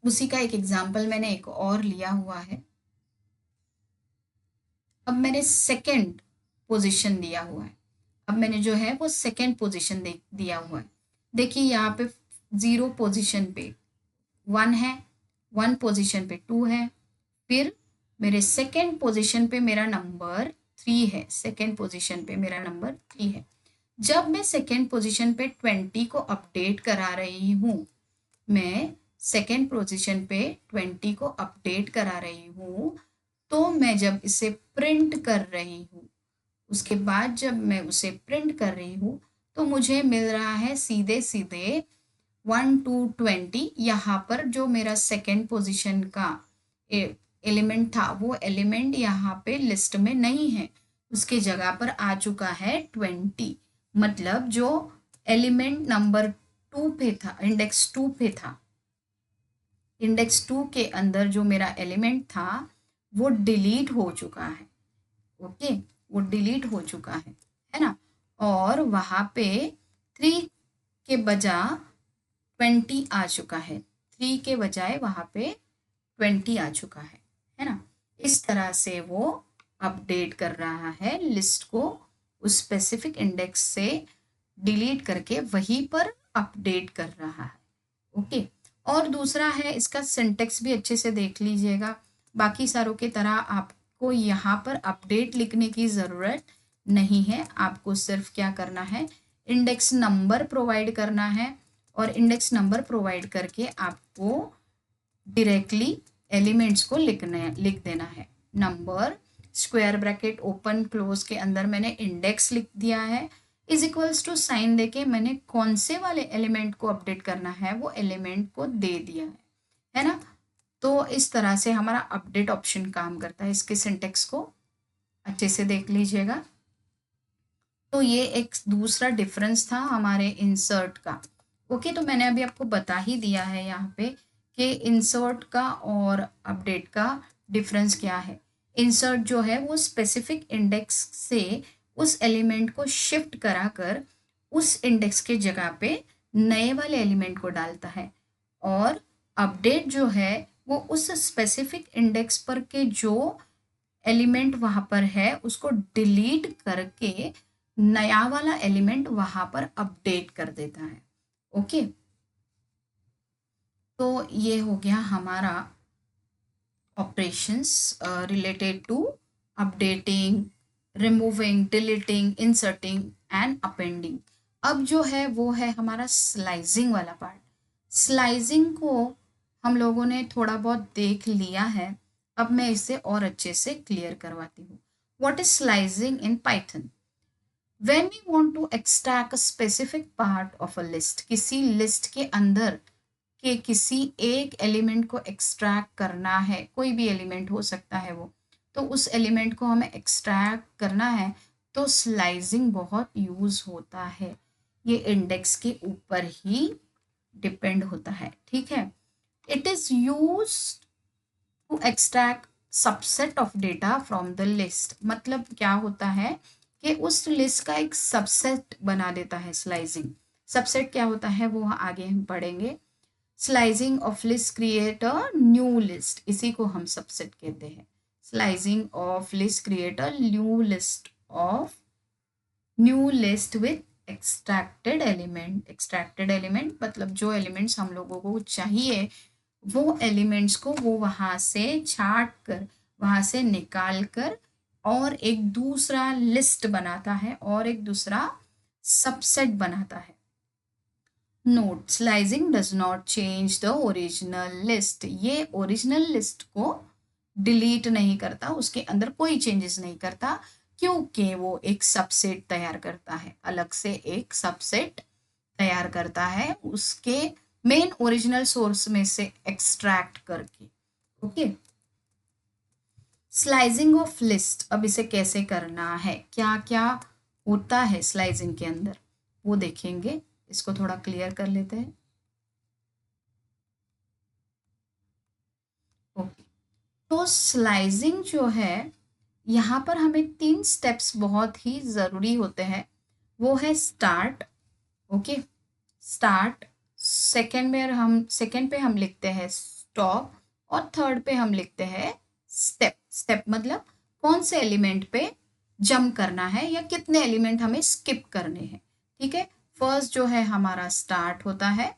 उसी का एक एग्जाम्पल मैंने एक और लिया हुआ है। अब मैंने सेकंड पोजीशन दिया हुआ है, अब मैंने जो है वो सेकंड पोजीशन दिया हुआ है। देखिए यहाँ पे 0 पोजीशन पे 1 है, 1 पोजीशन पे 2 है, फिर मेरे सेकंड पोजीशन पे मेरा नंबर 3 है, सेकंड पोजीशन पे मेरा नंबर 3 है। जब मैं सेकंड पोजीशन पे 20 को अपडेट करा रही हूँ, मैं सेकंड पोजीशन पे 20 को अपडेट करा रही हूँ, तो मैं जब इसे प्रिंट कर रही हूँ, उसके बाद जब मैं उसे प्रिंट कर रही हूँ, तो मुझे मिल रहा है सीधे सीधे 1 to 20। यहाँ पर जो मेरा सेकंड पोजीशन का एलिमेंट था, वो एलिमेंट यहाँ पे लिस्ट में नहीं है, उसके जगह पर आ चुका है 20। मतलब जो एलिमेंट नंबर 2 पे था, इंडेक्स 2 पे था, इंडेक्स 2 के अंदर जो मेरा एलिमेंट था वो डिलीट हो चुका है। ओके, वो डिलीट हो चुका है ना, और वहाँ पे 3 के बजाय 20 आ चुका है, 3 के बजाय वहाँ पे 20 आ चुका है ना। इस तरह से वो अपडेट कर रहा है लिस्ट को, उस स्पेसिफिक इंडेक्स से डिलीट करके वहीं पर अपडेट कर रहा है। ओके, और दूसरा है, इसका सिंटेक्स भी अच्छे से देख लीजिएगा। बाकी सारों की तरह आपको यहाँ पर अपडेट लिखने की ज़रूरत नहीं है, आपको सिर्फ क्या करना है, इंडेक्स नंबर प्रोवाइड करना है, और इंडेक्स नंबर प्रोवाइड करके आपको डायरेक्टली एलिमेंट्स को लिख देना है। Number square bracket open close के अंदर मैंने इंडेक्स लिख दिया है, इज इक्वल्स टू साइन देके मैंने कौन से वाले एलिमेंट को अपडेट करना है वो एलिमेंट को दे दिया है ना। तो इस तरह से हमारा अपडेट ऑप्शन काम करता है। इसके सिंटेक्स को अच्छे से देख लीजिएगा। तो ये एक दूसरा डिफरेंस था हमारे इंसर्ट का। ओके, तो मैंने अभी आपको बता ही दिया है यहाँ पे कि इंसर्ट का और अपडेट का डिफरेंस क्या है। इंसर्ट जो है वो स्पेसिफिक इंडेक्स से उस एलिमेंट को शिफ्ट करा कर उस इंडेक्स के जगह पे नए वाले एलिमेंट को डालता है, और अपडेट जो है वो उस स्पेसिफिक इंडेक्स पर के जो एलिमेंट वहाँ पर है उसको डिलीट करके नया वाला एलिमेंट वहाँ पर अपडेट कर देता है। ओके, तो ये हो गया हमारा operations related to updating, removing, deleting, inserting and appending. अब जो है वो है हमारा स्लाइसिंग वाला पार्ट। स्लाइसिंग को हम लोगों ने थोड़ा बहुत देख लिया है, अब मैं इसे और अच्छे से क्लियर करवाती हूँ। What is slicing in Python? When we want to extract a specific part of a list, किसी लिस्ट के अंदर के किसी एक एलिमेंट को एक्सट्रैक्ट करना है, कोई भी एलिमेंट हो सकता है वो, तो उस एलिमेंट को हमें एक्सट्रैक्ट करना है, तो स्लाइसिंग बहुत यूज़ होता है। ये इंडेक्स के ऊपर ही डिपेंड होता है, ठीक है। It is used to extract subset of data from the list. मतलब क्या होता है कि उस लिस्ट का एक सबसेट बना देता है स्लाइसिंग। सबसेट क्या होता है वो आगे हम पढ़ेंगे। Slicing of list create a new list, इसी को हम सबसेट कहते हैं। Slicing of list create a new list with extracted element. Extracted element मतलब जो एलिमेंट्स हम लोगों को चाहिए वो एलिमेंट्स को वो वहाँ से छाट कर वहाँ से निकाल कर और एक दूसरा लिस्ट बनाता है और एक दूसरा सबसेट बनाता है। Note, slicing does not change the original list. ये ओरिजिनल लिस्ट को डिलीट नहीं करता, उसके अंदर कोई चेंजेस नहीं करता, क्योंकि वो एक सबसेट तैयार करता है, अलग से एक सबसेट तैयार करता है उसके मेन ओरिजिनल सोर्स में से एक्सट्रैक्ट करके। ओके, स्लाइसिंग ऑफ लिस्ट, अब इसे कैसे करना है, क्या क्या होता है स्लाइसिंग के अंदर, वो देखेंगे। इसको थोड़ा क्लियर कर लेते हैं। ओके, तो स्लाइसिंग जो है, यहाँ पर हमें 3 स्टेप्स बहुत ही ज़रूरी होते हैं। वो है स्टार्ट, ओके, स्टार्ट, सेकंड पे हम लिखते हैं स्टॉप, और थर्ड पे हम लिखते हैं स्टेप। स्टेप मतलब कौन से एलिमेंट पे जंप करना है या कितने एलिमेंट हमें स्किप करने हैं। ठीक है, फर्स्ट जो है हमारा स्टार्ट होता है,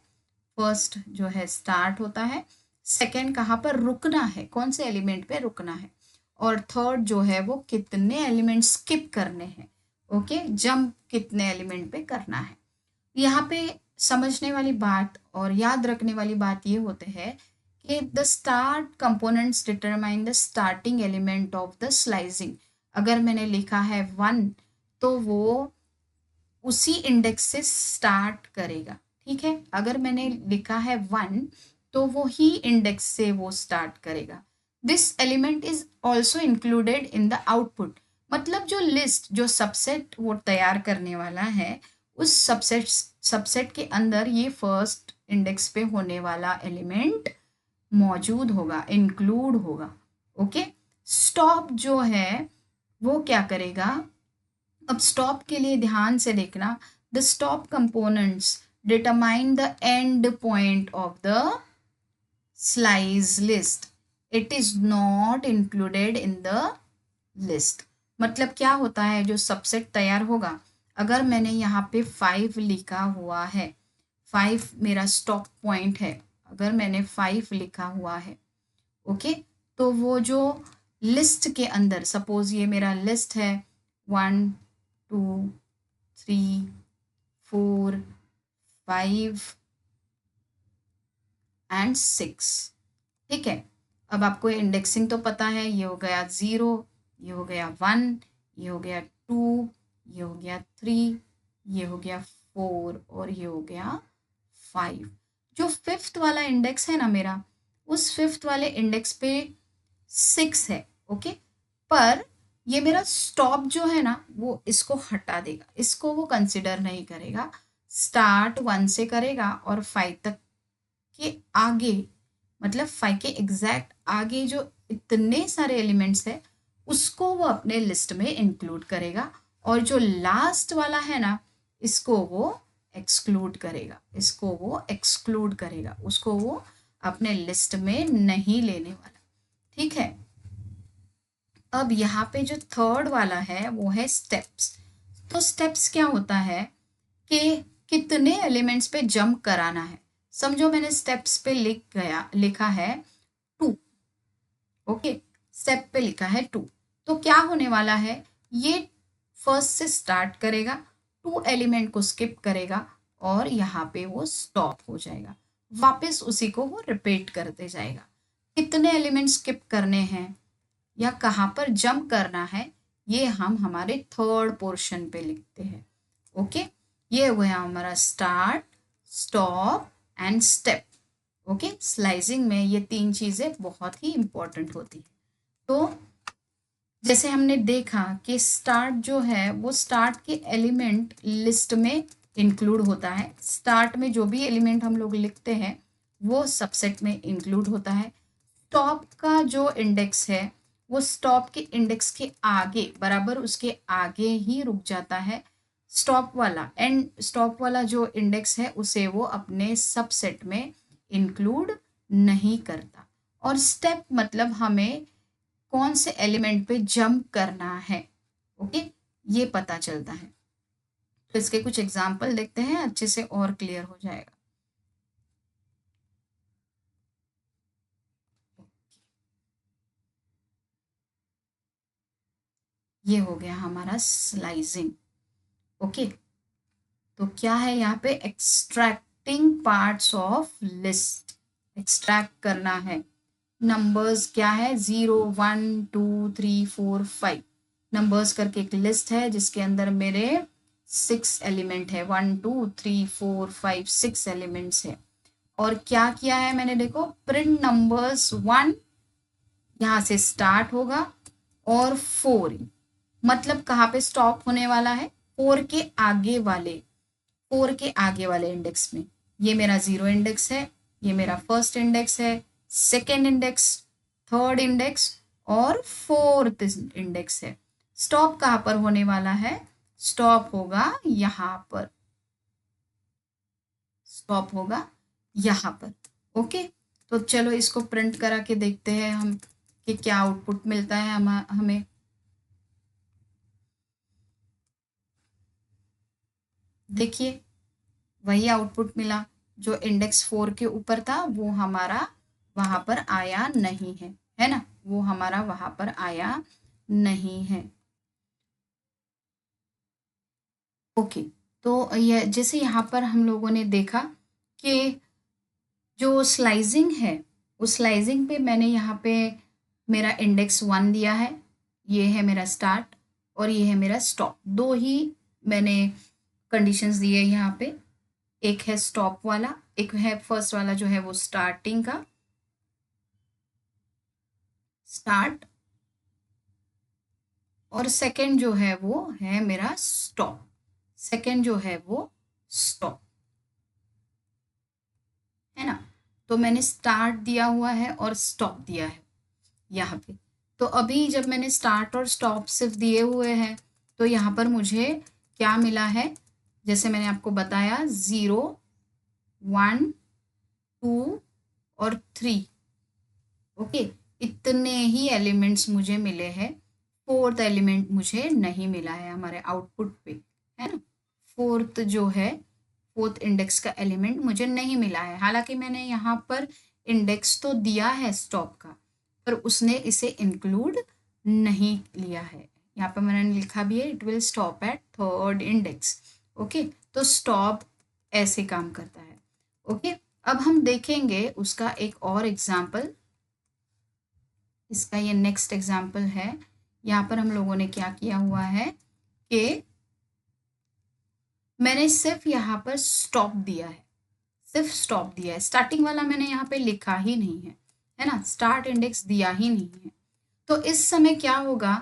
फर्स्ट जो है स्टार्ट होता है, सेकंड कहाँ पर रुकना है, कौन से एलिमेंट पे रुकना है, और थर्ड जो है वो कितने एलिमेंट स्किप करने हैं। ओके, जंप कितने एलिमेंट पे करना है। यहाँ पे समझने वाली बात और याद रखने वाली बात ये होते हैं कि the start components determine the starting element of the slicing. अगर मैंने लिखा है 1 तो वो उसी इंडेक्स से स्टार्ट करेगा। ठीक है, अगर मैंने लिखा है 1 तो वो ही इंडेक्स से वो स्टार्ट करेगा। This element is also included in the output, मतलब जो लिस्ट, जो सबसेट वो तैयार करने वाला है, उस सबसेट के अंदर ये फर्स्ट इंडेक्स पे होने वाला एलिमेंट मौजूद होगा, इंक्लूड होगा। ओके, स्टॉप जो है वो क्या करेगा, अब स्टॉप के लिए ध्यान से देखना, the stop components determine the end point of the slice list, it is not included in the list. मतलब क्या होता है, जो सबसेट तैयार होगा, अगर मैंने यहाँ पे 5 लिखा हुआ है, 5 मेरा स्टॉप पॉइंट है, अगर मैंने 5 लिखा हुआ है, ओके, तो वो जो लिस्ट के अंदर, सपोज ये मेरा लिस्ट है 1 2 3 4 5 एंड 6। ठीक है, अब आपको इंडेक्सिंग तो पता है, ये हो गया 0, ये हो गया 1, ये हो गया 2, ये हो गया 3, ये हो गया 4 और ये हो गया 5। जो फिफ्थ वाला इंडेक्स है ना मेरा, उस फिफ्थ वाले इंडेक्स पे 6 है। ओके, पर ये मेरा स्टॉप जो है ना वो इसको हटा देगा, इसको वो कंसिडर नहीं करेगा, स्टार्ट 1 से करेगा और 5 तक के आगे, मतलब 5 के एग्जैक्ट आगे जो इतने सारे एलिमेंट्स है उसको वो अपने लिस्ट में इंक्लूड करेगा, और जो लास्ट वाला है ना इसको वो एक्सक्लूड करेगा, इसको वो एक्सक्लूड करेगा, उसको वो अपने लिस्ट में नहीं लेने वाला। ठीक है, अब यहाँ पे जो थर्ड वाला है वो है स्टेप्स। तो स्टेप्स क्या होता है कि कितने एलिमेंट्स पे जंप कराना है। समझो मैंने स्टेप्स पे लिखा है 2। ओके, स्टेप पे लिखा है 2, तो क्या होने वाला है, ये फर्स्ट से स्टार्ट करेगा, 2 एलिमेंट को स्किप करेगा और यहाँ पे वो स्टॉप हो जाएगा, वापस उसी को वो रिपीट करते जाएगा। कितने एलिमेंट स्किप करने हैं या कहाँ पर जंप करना है, ये हम हमारे थर्ड पोर्शन पे लिखते हैं। ओके, ये हो गया हमारा start, stop and step. Okay, slicing में ये 3 चीज़ें बहुत ही इंपॉर्टेंट होती है। तो जैसे हमने देखा कि स्टार्ट जो है वो स्टार्ट के एलिमेंट लिस्ट में इंक्लूड होता है, स्टार्ट में जो भी एलिमेंट हम लोग लिखते हैं वो सबसेट में इंक्लूड होता है। स्टॉप का जो इंडेक्स है वो स्टॉप के इंडेक्स के आगे, बराबर उसके आगे ही रुक जाता है। स्टॉप वाला एंड स्टॉप वाला जो इंडेक्स है उसे वो अपने सबसेट में इंक्लूड नहीं करता। और स्टेप मतलब हमें कौन से एलिमेंट पे जंप करना है, ओके, ये पता चलता है। तो इसके कुछ एग्जाम्पल देखते हैं, अच्छे से और क्लियर हो जाएगा। ये हो गया हमारा स्लाइसिंग। ओके, तो क्या है यहाँ पे, extracting parts of list, extract करना है। नंबर्स क्या है, 0 1 2 3 4 5 नंबर्स करके एक लिस्ट है जिसके अंदर मेरे 6 एलिमेंट है, 1 2 3 4 5 6 एलिमेंट्स है। और क्या किया है मैंने, देखो, प्रिंट नंबर्स 1 यहाँ से स्टार्ट होगा और 4, मतलब कहाँ पे स्टॉप होने वाला है, 4 के आगे वाले, 4 के आगे वाले इंडेक्स में। ये मेरा 0 इंडेक्स है, ये मेरा फर्स्ट इंडेक्स है, सेकेंड इंडेक्स, थर्ड इंडेक्स और फोर्थ इंडेक्स है। स्टॉप कहाँ पर होने वाला है, स्टॉप होगा यहाँ पर, स्टॉप होगा यहाँ पर। ओके, तो चलो इसको प्रिंट करा के देखते हैं हम कि क्या आउटपुट मिलता है हमें। देखिए, वही आउटपुट मिला, जो इंडेक्स 4 के ऊपर था वो हमारा वहाँ पर आया नहीं है ना, वो हमारा वहाँ पर आया नहीं है। ओके, तो ये जैसे यहाँ पर हम लोगों ने देखा कि जो स्लाइसिंग है, उस स्लाइसिंग पे मैंने यहाँ पे मेरा इंडेक्स 1 दिया है, ये है मेरा स्टार्ट और ये है मेरा स्टॉप। दो ही मैंने कंडीशंस दिए यहाँ पे, एक है स्टॉप वाला, एक है फर्स्ट वाला जो है वो स्टार्टिंग का, स्टार्ट, और सेकंड जो है वो है मेरा स्टॉप, सेकंड जो है वो स्टॉप, है ना। तो मैंने स्टार्ट दिया हुआ है और स्टॉप दिया है यहाँ पे। तो अभी जब मैंने स्टार्ट और स्टॉप सिर्फ दिए हुए हैं तो यहाँ पर मुझे क्या मिला है, जैसे मैंने आपको बताया, 0 1 2 और 3। ओके, इतने ही एलिमेंट्स मुझे मिले हैं, फोर्थ एलिमेंट मुझे नहीं मिला है हमारे आउटपुट पे, है ना। फोर्थ जो है, फोर्थ इंडेक्स का एलिमेंट मुझे नहीं मिला है, हालांकि मैंने यहाँ पर इंडेक्स तो दिया है स्टॉप का, पर उसने इसे इंक्लूड नहीं लिया है। यहाँ पर मैंने लिखा भी है, it will stop at third index. Okay, तो स्टॉप ऐसे काम करता है। ओके, अब हम देखेंगे उसका एक और एग्जाम्पल। इसका ये नेक्स्ट एग्जाम्पल है। यहाँ पर हम लोगों ने क्या किया हुआ है कि मैंने सिर्फ यहाँ पर स्टॉप दिया है, सिर्फ स्टॉप दिया है, स्टार्टिंग वाला मैंने यहाँ पे लिखा ही नहीं है ना, स्टार्ट इंडेक्स दिया ही नहीं है। तो इस समय क्या होगा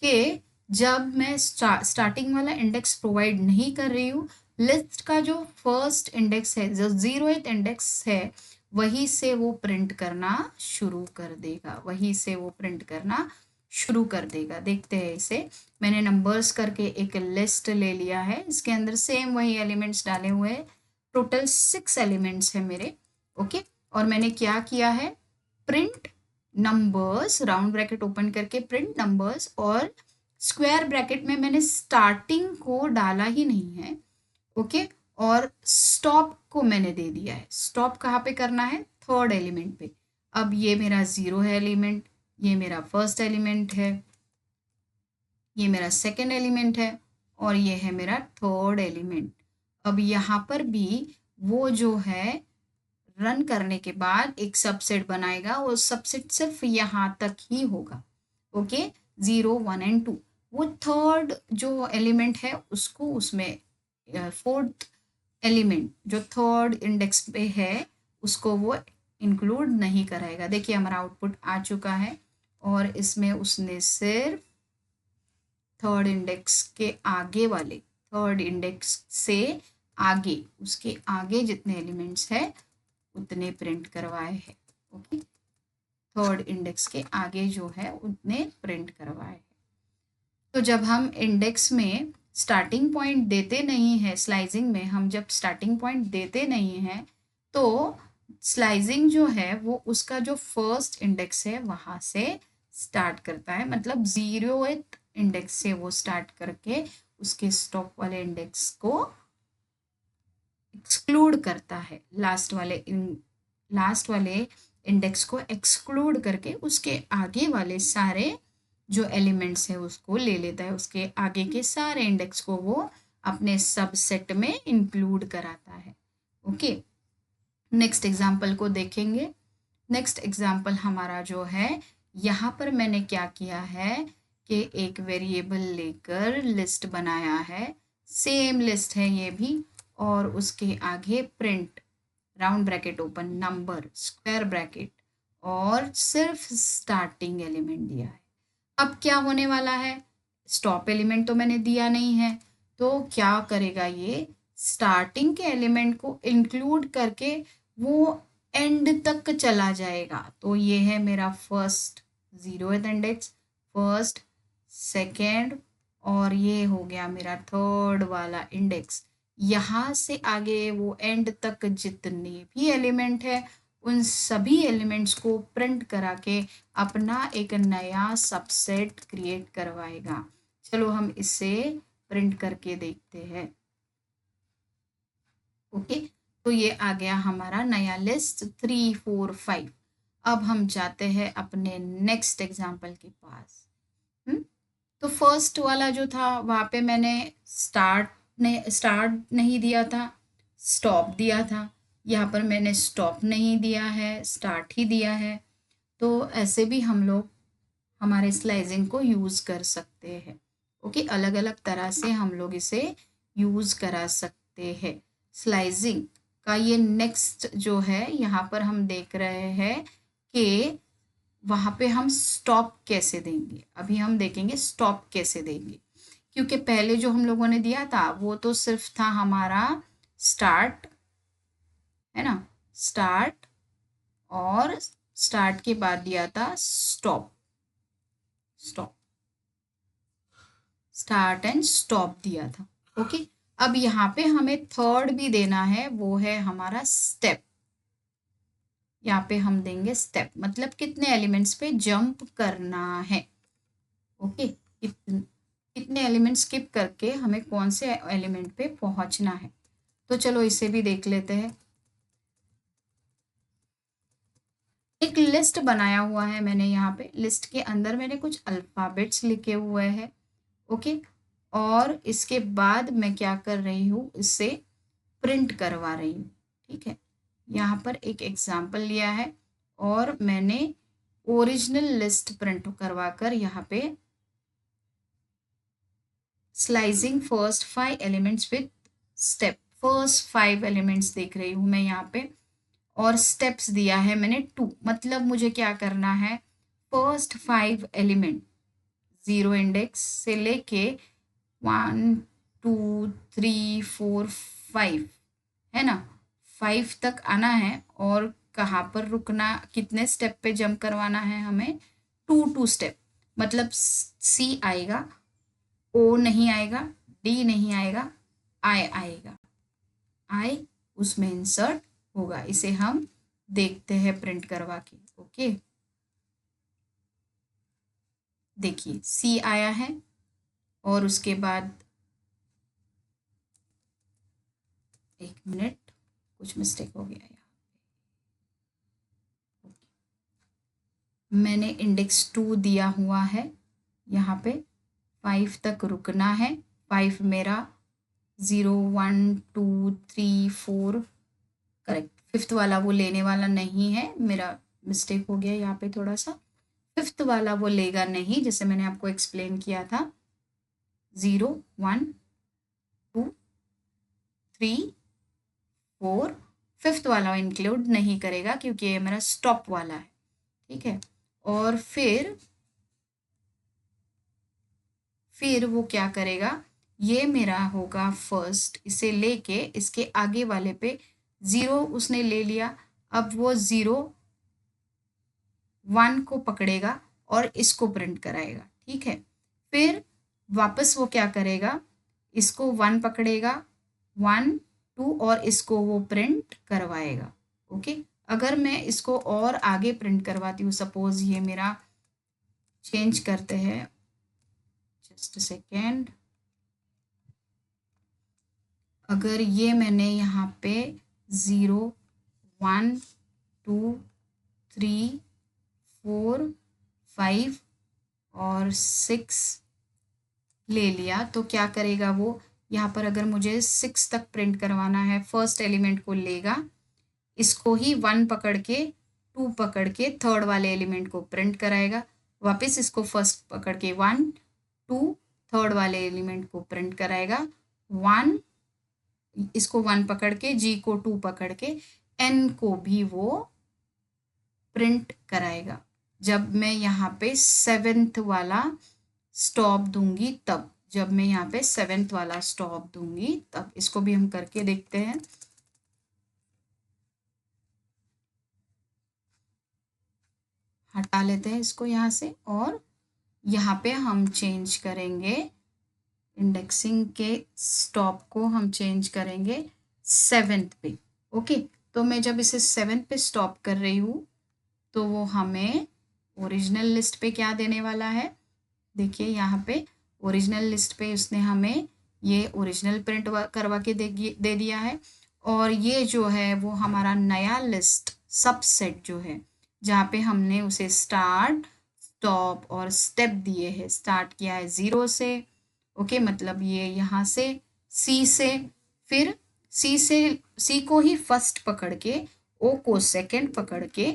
कि जब मैं स्टार्टिंग वाला इंडेक्स प्रोवाइड नहीं कर रही हूँ, लिस्ट का जो फर्स्ट इंडेक्स है, जो 0th इंडेक्स है, वहीं से वो प्रिंट करना शुरू कर देगा, वहीं से वो प्रिंट करना शुरू कर देगा। देखते हैं इसे। मैंने नंबर्स करके एक लिस्ट ले लिया है, इसके अंदर सेम वही एलिमेंट्स डाले हुए हैं, टोटल 6 एलिमेंट्स है मेरे। ओके, और मैंने क्या किया है, print numbers, round bracket open करके प्रिंट नंबर्स, और स्क्वायर ब्रैकेट में मैंने स्टार्टिंग को डाला ही नहीं है। ओके, और स्टॉप को मैंने दे दिया है। स्टॉप कहाँ पे करना है, थर्ड एलिमेंट पे। अब ये मेरा 0 है एलिमेंट, ये मेरा फर्स्ट एलिमेंट है, ये मेरा सेकेंड एलिमेंट है और ये है मेरा थर्ड एलिमेंट। अब यहाँ पर भी वो जो है रन करने के बाद एक सबसेट बनाएगा, वो सबसेट सिर्फ यहाँ तक ही होगा। ओके, 0 1 एंड 2, वो थर्ड जो एलिमेंट है उसको उसमें, फोर्थ एलिमेंट जो थर्ड इंडेक्स पे है उसको वो इंक्लूड नहीं कराएगा। देखिए हमारा आउटपुट आ चुका है और इसमें उसने सिर्फ थर्ड इंडेक्स के आगे वाले, थर्ड इंडेक्स से आगे, उसके आगे जितने एलिमेंट्स है उतने प्रिंट करवाए हैं। ओके, थर्ड इंडेक्स के आगे जो है उतने प्रिंट करवाए हैं। तो जब हम इंडेक्स में स्टार्टिंग पॉइंट देते नहीं है, स्लाइसिंग में हम जब स्टार्टिंग पॉइंट देते नहीं हैं तो स्लाइसिंग जो है वो उसका जो फर्स्ट इंडेक्स है वहाँ से स्टार्ट करता है, मतलब 0th इंडेक्स से वो स्टार्ट करके उसके स्टॉप वाले इंडेक्स को एक्सक्लूड करता है, लास्ट वाले इंडेक्स को एक्सक्लूड करके उसके आगे वाले सारे जो एलिमेंट्स है उसको ले लेता है, उसके आगे के सारे इंडेक्स को वो अपने सबसेट में इंक्लूड कराता है। ओके, नेक्स्ट एग्जाम्पल को देखेंगे। नेक्स्ट एग्जाम्पल हमारा जो है, यहाँ पर मैंने क्या किया है कि एक वेरिएबल लेकर लिस्ट बनाया है, सेम लिस्ट है ये भी, और उसके आगे print round bracket open number square bracket और सिर्फ स्टार्टिंग एलिमेंट दिया है। अब क्या होने वाला है, स्टॉप एलिमेंट तो मैंने दिया नहीं है, तो क्या करेगा ये, स्टार्टिंग के एलिमेंट को इंक्लूड करके वो एंड तक चला जाएगा। तो ये है मेरा first 0th index, first, second, और ये हो गया मेरा थर्ड वाला इंडेक्स। यहाँ से आगे वो एंड तक जितने भी एलिमेंट है उन सभी एलिमेंट्स को प्रिंट करा के अपना एक नया सबसेट क्रिएट करवाएगा। चलो हम इसे प्रिंट करके देखते हैं। ओके, तो ये आ गया हमारा नया लिस्ट 3 4 5। अब हम जाते हैं अपने नेक्स्ट एग्जाम्पल के पास। तो फर्स्ट वाला जो था वहाँ पे मैंने स्टार्ट नहीं दिया था, स्टॉप दिया था। यहाँ पर मैंने स्टॉप नहीं दिया है, स्टार्ट ही दिया है। तो ऐसे भी हम लोग हमारे स्लाइसिंग को यूज़ कर सकते हैं। ओके, अलग अलग तरह से हम लोग इसे यूज़ करा सकते हैं। स्लाइसिंग का ये नेक्स्ट जो है, यहाँ पर हम देख रहे हैं कि वहाँ पे हम स्टॉप कैसे देंगे। अभी हम देखेंगे स्टॉप कैसे देंगे, क्योंकि पहले जो हम लोगों ने दिया था वो तो सिर्फ था हमारा स्टार्ट, है ना, स्टार्ट, और स्टार्ट के बाद दिया था stop, stop, start and stop दिया था। ओके, अब यहाँ पे हमें थर्ड भी देना है, वो है हमारा स्टेप। यहाँ पे हम देंगे स्टेप, मतलब कितने एलिमेंट्स पे जंप करना है। ओके, कितने एलिमेंट स्किप करके हमें कौन से एलिमेंट पे पहुंचना है। तो चलो इसे भी देख लेते हैं। एक लिस्ट बनाया हुआ है मैंने, यहाँ पे लिस्ट के अंदर मैंने कुछ अल्फ़ाबेट्स लिखे हुए हैं। ओके, और इसके बाद मैं क्या कर रही हूँ, इसे प्रिंट करवा रही हूँ। ठीक है, यहाँ पर एक एग्जाम्पल लिया है और मैंने ओरिजिनल लिस्ट प्रिंट करवा कर यहाँ पे slicing first 5 elements with step, first 5 elements देख रही हूँ मैं यहाँ पे, और स्टेप्स दिया है मैंने 2। मतलब मुझे क्या करना है, फर्स्ट 5 एलिमेंट 0 इंडेक्स से लेके 1 2 3 4 5, है ना, 5 तक आना है। और कहाँ पर रुकना, कितने स्टेप पे जंप करवाना है हमें, 2 स्टेप। मतलब सी आएगा, ओ नहीं आएगा, डी नहीं आएगा, आई आएगा, आई उसमें इंसर्ट होगा। इसे हम देखते हैं प्रिंट करवा के। ओके, देखिए सी आया है, और उसके बाद एक मिनट, कुछ मिस्टेक हो गया यहाँ। मैंने इंडेक्स 2 दिया हुआ है, यहाँ पे 5 तक रुकना है। 5 मेरा 0 1 2 3 4, करेक्ट। फिफ्थ वाला वो लेने वाला नहीं है, मेरा मिस्टेक हो गया यहाँ पे थोड़ा सा। फिफ्थ वाला वो लेगा नहीं, जैसे मैंने आपको एक्सप्लेन किया था। 0 1 2 3 4, फिफ्थ वाला इंक्लूड नहीं करेगा क्योंकि ये मेरा स्टॉप वाला है। ठीक है, और फिर वो क्या करेगा, ये मेरा होगा फर्स्ट, इसे लेके इसके आगे वाले पे 0 उसने ले लिया। अब वो 0 1 को पकड़ेगा और इसको प्रिंट कराएगा। ठीक है, फिर वापस वो क्या करेगा, इसको 1 पकड़ेगा, 1 2, और इसको वो प्रिंट करवाएगा। ओके, अगर मैं इसको और आगे प्रिंट करवाती हूँ, सपोज ये मेरा, चेंज करते हैं, जस्ट सेकेंड, अगर ये मैंने यहाँ पे 0 1 2 3 4 5 और 6 ले लिया तो क्या करेगा वो, यहाँ पर अगर मुझे 6 तक प्रिंट करवाना है, फर्स्ट एलिमेंट को लेगा, इसको ही 1 पकड़ के 2 पकड़ के थर्ड वाले एलिमेंट को प्रिंट कराएगा, वापस इसको फर्स्ट पकड़ के 1 2 थर्ड वाले एलिमेंट को प्रिंट कराएगा, 1 इसको 1 पकड़ के, जी को 2 पकड़ के, एन को भी वो प्रिंट कराएगा। जब मैं यहाँ पे 7th वाला स्टॉप दूंगी तब, जब मैं यहाँ पे 7th वाला स्टॉप दूंगी तब, इसको भी हम करके देखते हैं। हटा लेते हैं इसको यहाँ से और यहाँ पे हम चेंज करेंगे इंडेक्सिंग के स्टॉप को, हम चेंज करेंगे 7th पे। ओके, तो मैं जब इसे 7th पे स्टॉप कर रही हूँ तो वो हमें ओरिजिनल लिस्ट पे क्या देने वाला है, देखिए यहाँ पे ओरिजिनल लिस्ट पे उसने हमें ये ओरिजिनल प्रिंट करवा के दे दिया है। और ये जो है वो हमारा नया लिस्ट सबसेट जो है, जहाँ पे हमने उसे स्टार्ट स्टॉप और स्टेप दिए हैं, स्टार्ट किया है 0 से, ओके, मतलब ये यहाँ से सी से, फिर सी को ही फर्स्ट पकड़ के, ओ को सेकंड पकड़ के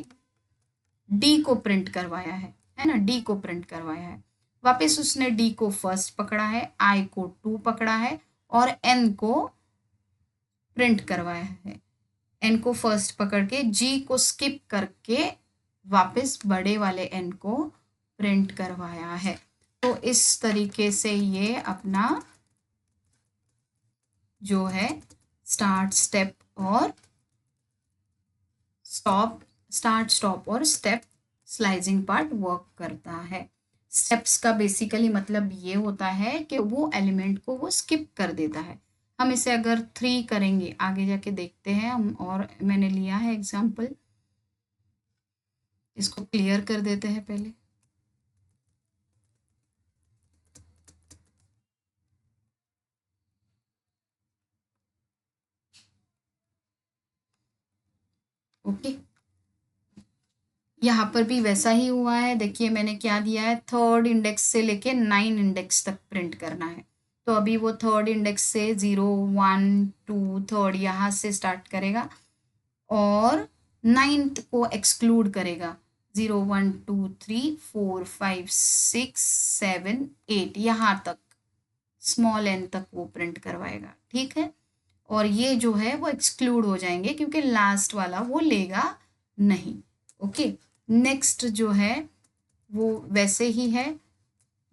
डी को प्रिंट करवाया है ना, डी को प्रिंट करवाया है। वापस उसने डी को फर्स्ट पकड़ा है, आई को 2 पकड़ा है और एन को प्रिंट करवाया है। एन को फर्स्ट पकड़ के, जी को स्किप करके वापस बड़े वाले एन को प्रिंट करवाया है। तो इस तरीके से ये अपना जो है स्टार्ट स्टेप और स्टॉप, स्टार्ट स्टॉप और स्टेप स्लाइसिंग पार्ट वर्क करता है। स्टेप्स का बेसिकली मतलब ये होता है कि वो एलिमेंट को वो स्किप कर देता है। हम इसे अगर 3 करेंगे, आगे जाके देखते हैं हम, और मैंने लिया है एग्जाम्पल, इसको क्लियर कर देते हैं पहले। ओके, यहाँ पर भी वैसा ही हुआ है। देखिए मैंने क्या दिया है, 3rd इंडेक्स से लेके 9 इंडेक्स तक प्रिंट करना है। तो अभी वो 3rd इंडेक्स से 0 1 2 3rd यहाँ से स्टार्ट करेगा और 9th को एक्सक्लूड करेगा, 0 1 2 3 4 5 6 7 8 यहाँ तक, स्मॉल एन तक वो प्रिंट करवाएगा। ठीक है, और ये जो है वो एक्सक्लूड हो जाएंगे क्योंकि लास्ट वाला वो लेगा नहीं। ओके, नेक्स्ट जो है वो वैसे ही है।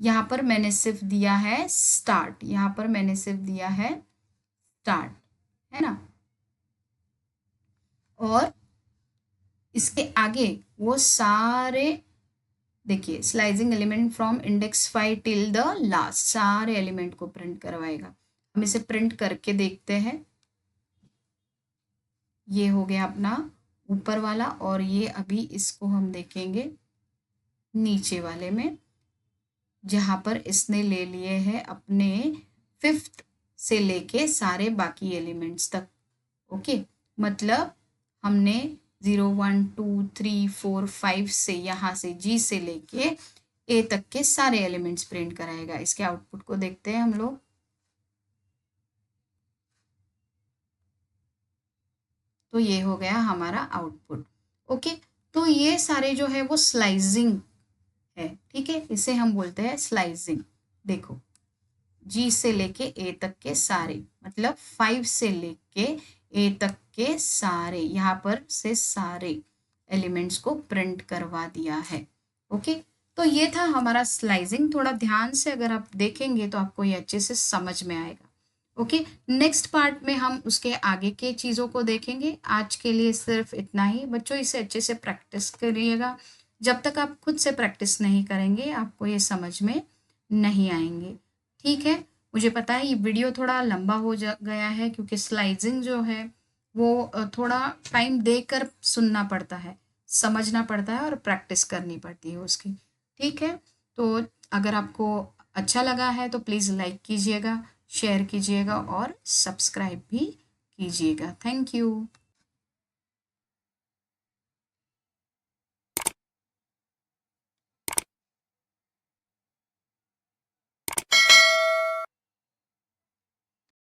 यहाँ पर मैंने सिर्फ दिया है स्टार्ट, यहाँ पर मैंने सिर्फ दिया है स्टार्ट, है ना, और इसके आगे वो सारे देखिए slicing element from index 5 till the last, सारे एलिमेंट को प्रिंट करवाएगा। हम इसे प्रिंट करके देखते हैं। ये हो गया अपना ऊपर वाला, और ये अभी इसको हम देखेंगे नीचे वाले में, जहाँ पर इसने ले लिए हैं अपने 5th से लेके सारे बाकी एलिमेंट्स तक। ओके, मतलब हमने 0 1 2 3 4 5 से यहाँ से जी से लेके ए तक के सारे एलिमेंट्स प्रिंट कराएगा। इसके आउटपुट को देखते हैं हम लोग। तो ये हो गया हमारा आउटपुट। ओके, तो ये सारे जो है वो स्लाइसिंग है। ठीक है, इसे हम बोलते हैं स्लाइसिंग। देखो, जी से लेके ए तक के सारे, मतलब 5 से लेके ए तक के सारे, यहाँ पर से सारे एलिमेंट्स को प्रिंट करवा दिया है। ओके, तो ये था हमारा स्लाइसिंग। थोड़ा ध्यान से अगर आप देखेंगे तो आपको ये अच्छे से समझ में आएगा। ओके, नेक्स्ट पार्ट में हम उसके आगे के चीज़ों को देखेंगे। आज के लिए सिर्फ इतना ही। बच्चों इसे अच्छे से प्रैक्टिस करिएगा। जब तक आप खुद से प्रैक्टिस नहीं करेंगे आपको ये समझ में नहीं आएंगे। ठीक है, मुझे पता है ये वीडियो थोड़ा लंबा हो गया है क्योंकि स्लाइसिंग जो है वो थोड़ा टाइम देकर सुनना पड़ता है, समझना पड़ता है और प्रैक्टिस करनी पड़ती है उसकी। ठीक है, तो अगर आपको अच्छा लगा है तो प्लीज़ लाइक कीजिएगा, शेयर कीजिएगा और सब्सक्राइब भी कीजिएगा। Thank you.